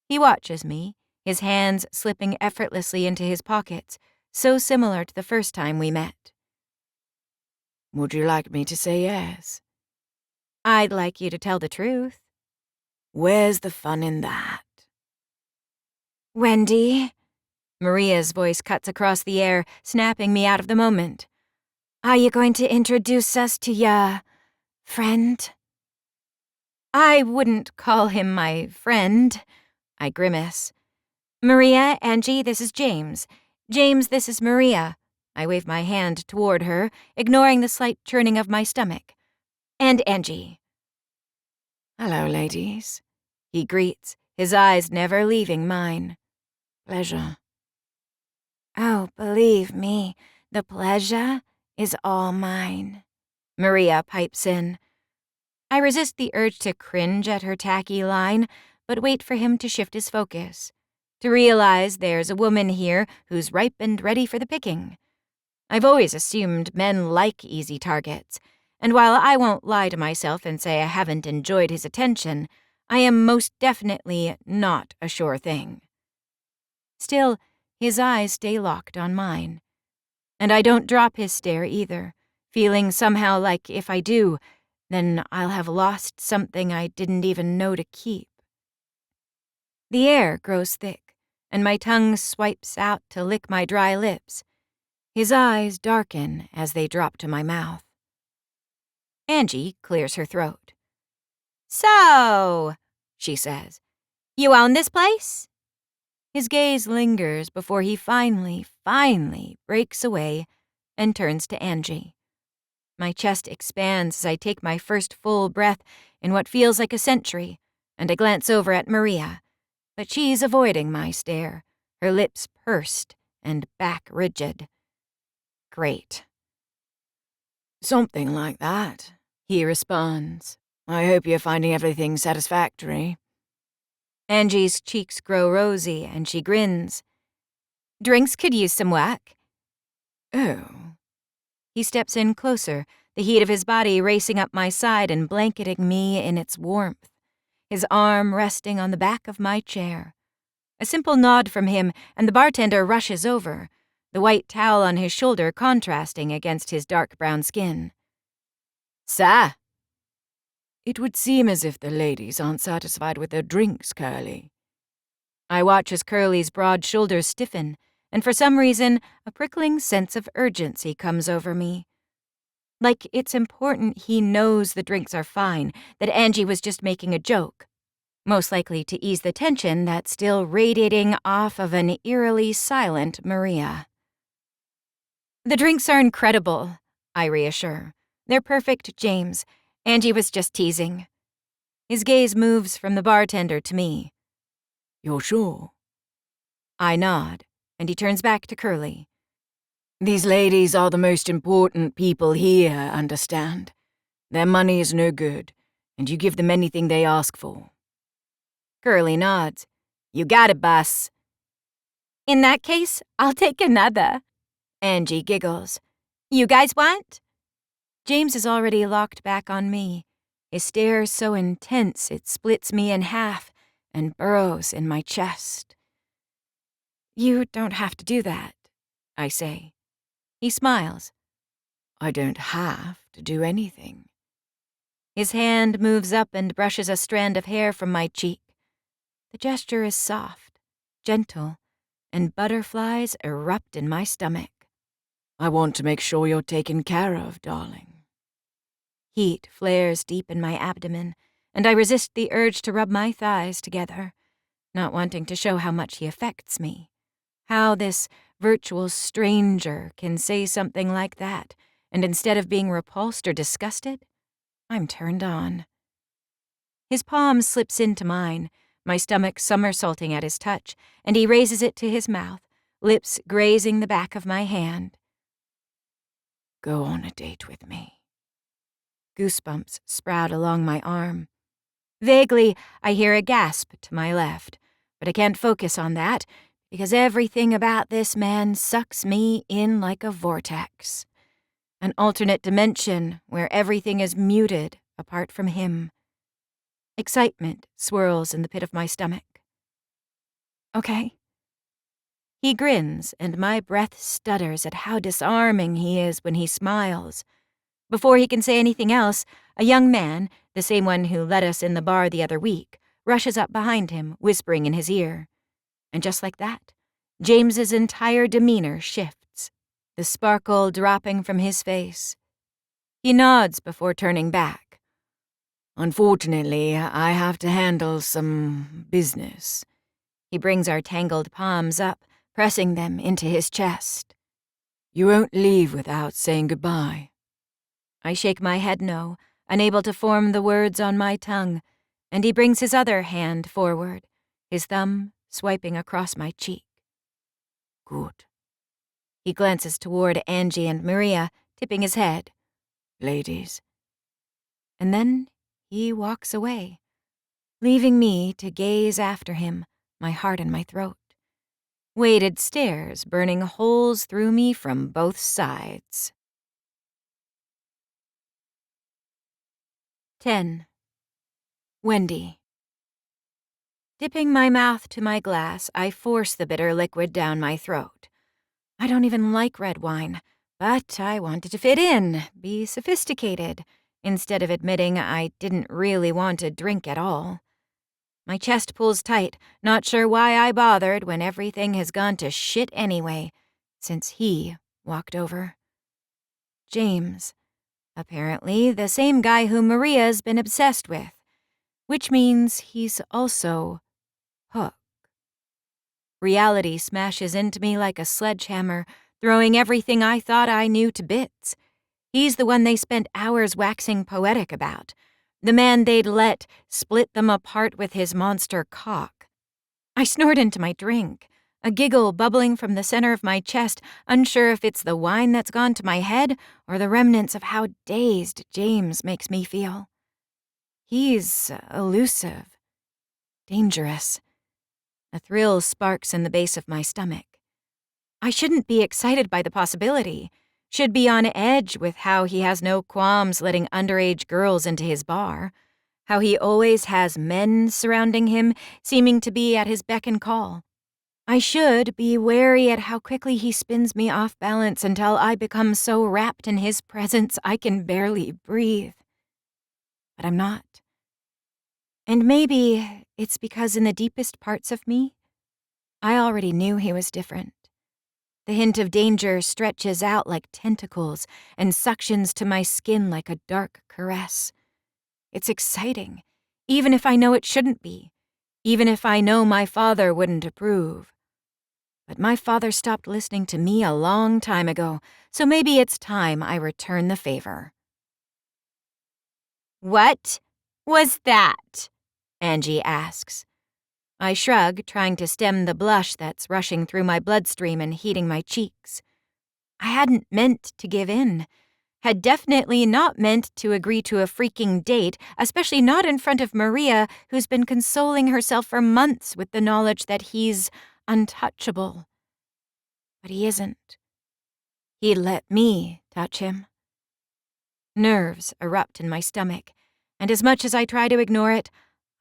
He watches me, his hands slipping effortlessly into his pockets, so similar to the first time we met. Would you like me to say yes? I'd like you to tell the truth. Where's the fun in that? "Wendy," Maria's voice cuts across the air, snapping me out of the moment. "Are you going to introduce us to your friend?" "I wouldn't call him my friend," I grimace. "Maria, Angie, this is James. James, this is Maria." I wave my hand toward her, ignoring the slight churning of my stomach. "And Angie." Hello, ladies. He greets, his eyes never leaving mine. Pleasure. "Oh, believe me, the pleasure is all mine," Maria pipes in. I resist the urge to cringe at her tacky line, but wait for him to shift his focus, to realize there's a woman here who's ripe and ready for the picking. I've always assumed men like easy targets, and while I won't lie to myself and say I haven't enjoyed his attention, I am most definitely not a sure thing. Still, his eyes stay locked on mine. And I don't drop his stare either, feeling somehow like if I do, then I'll have lost something I didn't even know to keep. The air grows thick, and my tongue swipes out to lick my dry lips. His eyes darken as they drop to my mouth. Angie clears her throat. "So," she says, "you own this place?" His gaze lingers before he finally breaks away and turns to Angie. My chest expands as I take my first full breath in what feels like a century, and I glance over at Maria, but she's avoiding my stare, her lips pursed and back rigid. Great. Something like that, he responds. I hope you're finding everything satisfactory. Angie's cheeks grow rosy and she grins. "Drinks could use some work." Oh. He steps in closer, the heat of his body racing up my side and blanketing me in its warmth, his arm resting on the back of my chair. A simple nod from him, and the bartender rushes over, the white towel on his shoulder contrasting against his dark brown skin. "Sir?" It would seem as if the ladies aren't satisfied with their drinks, Curly. I watch as Curly's broad shoulders stiffen, and for some reason, a prickling sense of urgency comes over me. Like it's important he knows the drinks are fine, that Angie was just making a joke. Most likely to ease the tension that's still radiating off of an eerily silent Maria. "The drinks are incredible," I reassure. "They're perfect, James. Angie was just teasing." His gaze moves from the bartender to me. You're sure? I nod, and he turns back to Curly. These ladies are the most important people here, understand? Their money is no good, and you give them anything they ask for. Curly nods. "You got it, boss." "In that case, I'll take another." Angie giggles. "You guys want?" James is already locked back on me, his stare so intense it splits me in half and burrows in my chest. "You don't have to do that," I say. He smiles. I don't have to do anything. His hand moves up and brushes a strand of hair from my cheek. The gesture is soft, gentle, and butterflies erupt in my stomach. I want to make sure you're taken care of, darling. Heat flares deep in my abdomen, and I resist the urge to rub my thighs together, not wanting to show how much he affects me. How this virtual stranger can say something like that, and instead of being repulsed or disgusted, I'm turned on. His palm slips into mine, my stomach somersaulting at his touch, and he raises it to his mouth, lips grazing the back of my hand. Go on a date with me. Goosebumps sprout along my arm. Vaguely, I hear a gasp to my left, but I can't focus on that because everything about this man sucks me in like a vortex. An alternate dimension where everything is muted apart from him. Excitement swirls in the pit of my stomach. "Okay." He grins, and my breath stutters at how disarming he is when he smiles. Before he can say anything else, a young man, the same one who let us in the bar the other week, rushes up behind him, whispering in his ear. And just like that, James's entire demeanor shifts, the sparkle dropping from his face. He nods before turning back. Unfortunately, I have to handle some business. He brings our tangled palms up, pressing them into his chest. You won't leave without saying goodbye. I shake my head no, unable to form the words on my tongue, and he brings his other hand forward, his thumb swiping across my cheek. Good. He glances toward Angie and Maria, tipping his head. Ladies. And then he walks away, leaving me to gaze after him, my heart in my throat. Weighted stares burning holes through me from both sides. 10. Wendy. Dipping my mouth to my glass, I force the bitter liquid down my throat. I don't even like red wine, but I wanted to fit in, be sophisticated, instead of admitting I didn't really want a drink at all. My chest pulls tight, not sure why I bothered when everything has gone to shit anyway, since he walked over. James. Apparently the same guy who Maria's been obsessed with, which means he's also Hook. Reality smashes into me like a sledgehammer, throwing everything I thought I knew to bits. He's the one they spent hours waxing poetic about, the man they'd let split them apart with his monster cock. I snort into my drink, a giggle bubbling from the center of my chest, unsure if it's the wine that's gone to my head or the remnants of how dazed James makes me feel. He's elusive, dangerous. A thrill sparks in the base of my stomach. I shouldn't be excited by the possibility, should be on edge with how he has no qualms letting underage girls into his bar, how he always has men surrounding him, seeming to be at his beck and call. I should be wary at how quickly he spins me off balance until I become so wrapped in his presence I can barely breathe. But I'm not. And maybe it's because in the deepest parts of me, I already knew he was different. The hint of danger stretches out like tentacles and suctions to my skin like a dark caress. It's exciting, even if I know it shouldn't be, even if I know my father wouldn't approve. But my father stopped listening to me a long time ago, so maybe it's time I return the favor. What was that? Angie asks. I shrug, trying to stem the blush that's rushing through my bloodstream and heating my cheeks. I hadn't meant to give in. Had definitely not meant to agree to a freaking date, especially not in front of Maria, who's been consoling herself for months with the knowledge that he's untouchable. But he isn't. He let me touch him. Nerves erupt in my stomach, and as much as I try to ignore it,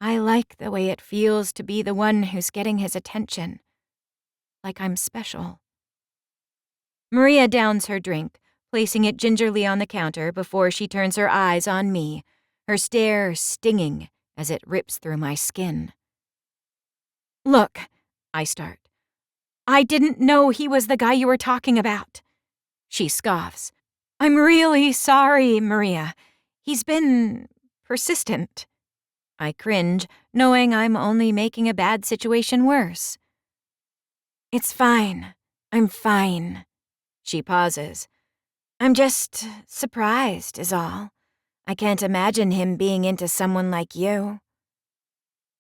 I like the way it feels to be the one who's getting his attention. Like I'm special. Maria downs her drink, placing it gingerly on the counter before she turns her eyes on me, her stare stinging as it rips through my skin. Look, I start. I didn't know he was the guy you were talking about. She scoffs. I'm really sorry, Maria. He's been persistent. I cringe, knowing I'm only making a bad situation worse. It's fine. I'm fine. She pauses. I'm just surprised, is all. I can't imagine him being into someone like you.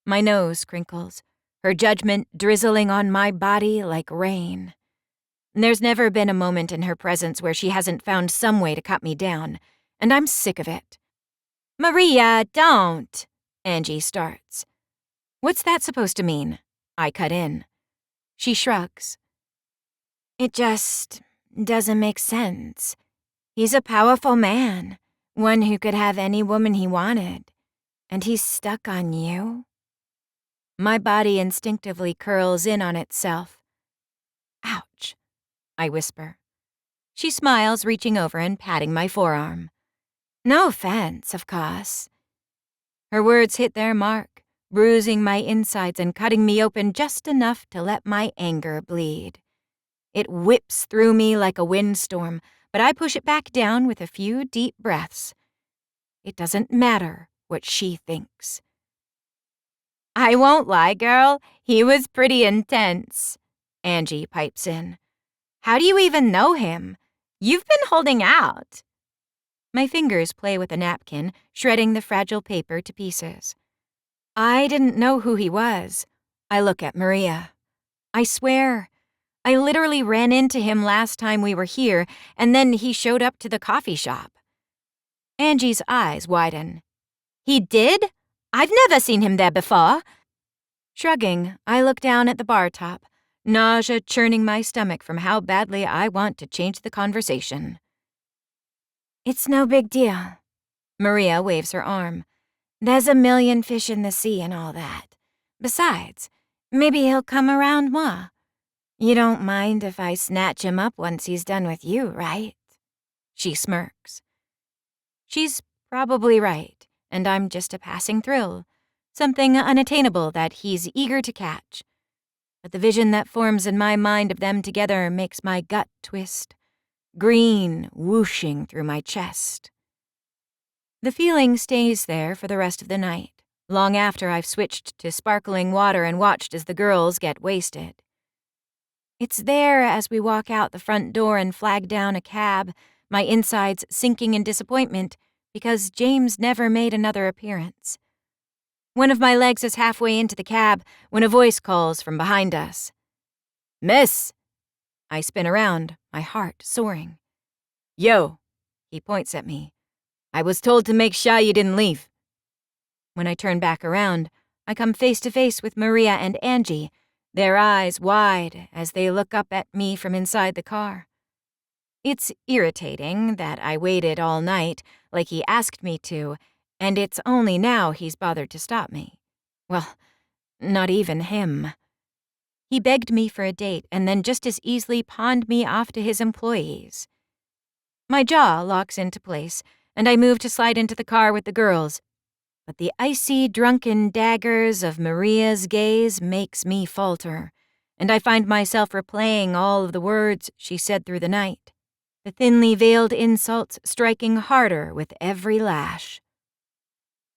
My nose crinkles, her judgment drizzling on my body like rain. There's never been a moment in her presence where she hasn't found some way to cut me down, and I'm sick of it. Maria, don't! Angie starts. What's that supposed to mean? I cut in. She shrugs. It just doesn't make sense. He's a powerful man, one who could have any woman he wanted, and he's stuck on you? My body instinctively curls in on itself. Ouch, I whisper. She smiles, reaching over and patting my forearm. No offense, of course. Her words hit their mark, bruising my insides and cutting me open just enough to let my anger bleed. It whips through me like a windstorm, but I push it back down with a few deep breaths. It doesn't matter what she thinks. I won't lie, girl. He was pretty intense. Angie pipes in. How do you even know him? You've been holding out. My fingers play with a napkin, shredding the fragile paper to pieces. I didn't know who he was. I look at Maria. I swear, I literally ran into him last time we were here, and then he showed up to the coffee shop. Angie's eyes widen. He did? I've never seen him there before. Shrugging, I look down at the bar top, nausea churning my stomach from how badly I want to change the conversation. It's no big deal. Maria waves her arm. There's a million fish in the sea and all that. Besides, maybe he'll come around more. You don't mind if I snatch him up once he's done with you, right? She smirks. She's probably right, and I'm just a passing thrill. something unattainable that he's eager to catch. But the vision that forms in my mind of them together makes my gut twist, green whooshing through my chest. The feeling stays there for the rest of the night, long after I've switched to sparkling water and watched as the girls get wasted. It's there as we walk out the front door and flag down a cab, my insides sinking in disappointment because James never made another appearance. One of my legs is halfway into the cab when a voice calls from behind us. "Miss!" I spin around, my heart soaring. "Yo," he points at me. "I was told to make sure you didn't leave." When I turn back around, I come face to face with Maria and Angie, their eyes wide as they look up at me from inside the car. It's irritating that I waited all night, like he asked me to, and it's only now he's bothered to stop me. Well, not even him. He begged me for a date and then just as easily pawned me off to his employees. My jaw locks into place, and I move to slide into the car with the girls, but the icy, drunken daggers of Maria's gaze makes me falter, and I find myself replaying all of the words she said through the night, the thinly veiled insults striking harder with every lash.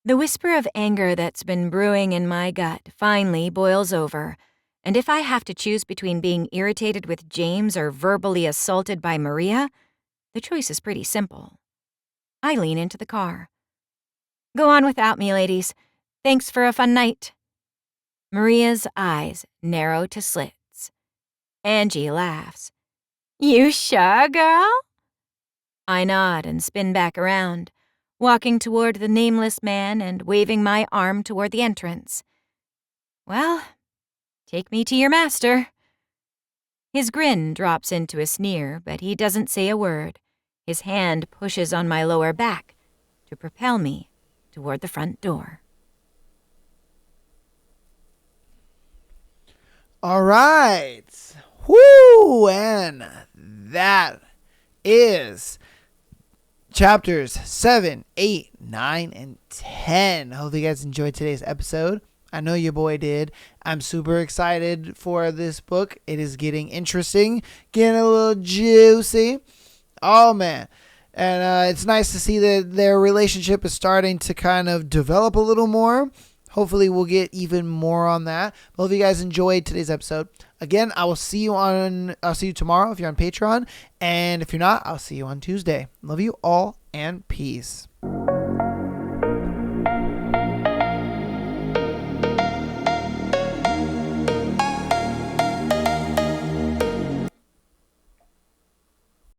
The whisper of anger that's been brewing in my gut finally boils over, and if I have to choose between being irritated with James or verbally assaulted by Maria, the choice is pretty simple. I lean into the car. "Go on without me, ladies. Thanks for a fun night." Maria's eyes narrow to slits. Angie laughs. "You sure, girl?" I nod and spin back around, walking toward the nameless man and waving my arm toward the entrance. "Well, take me to your master." His grin drops into a sneer, but he doesn't say a word. His hand pushes on my lower back to propel me toward the front door. All right. Whoo! And that is chapters 7, 8, 9, and 10. Hope you guys enjoyed today's episode. I know your boy did. I'm super excited for this book. It is getting interesting, getting a little juicy. Oh, man. And it's nice to see that their relationship is starting to kind of develop a little more. Hopefully we'll get even more on that. But hope you guys enjoyed today's episode. Again, I'll see you tomorrow if you're on Patreon. And if you're not, I'll see you on Tuesday. Love you all and peace.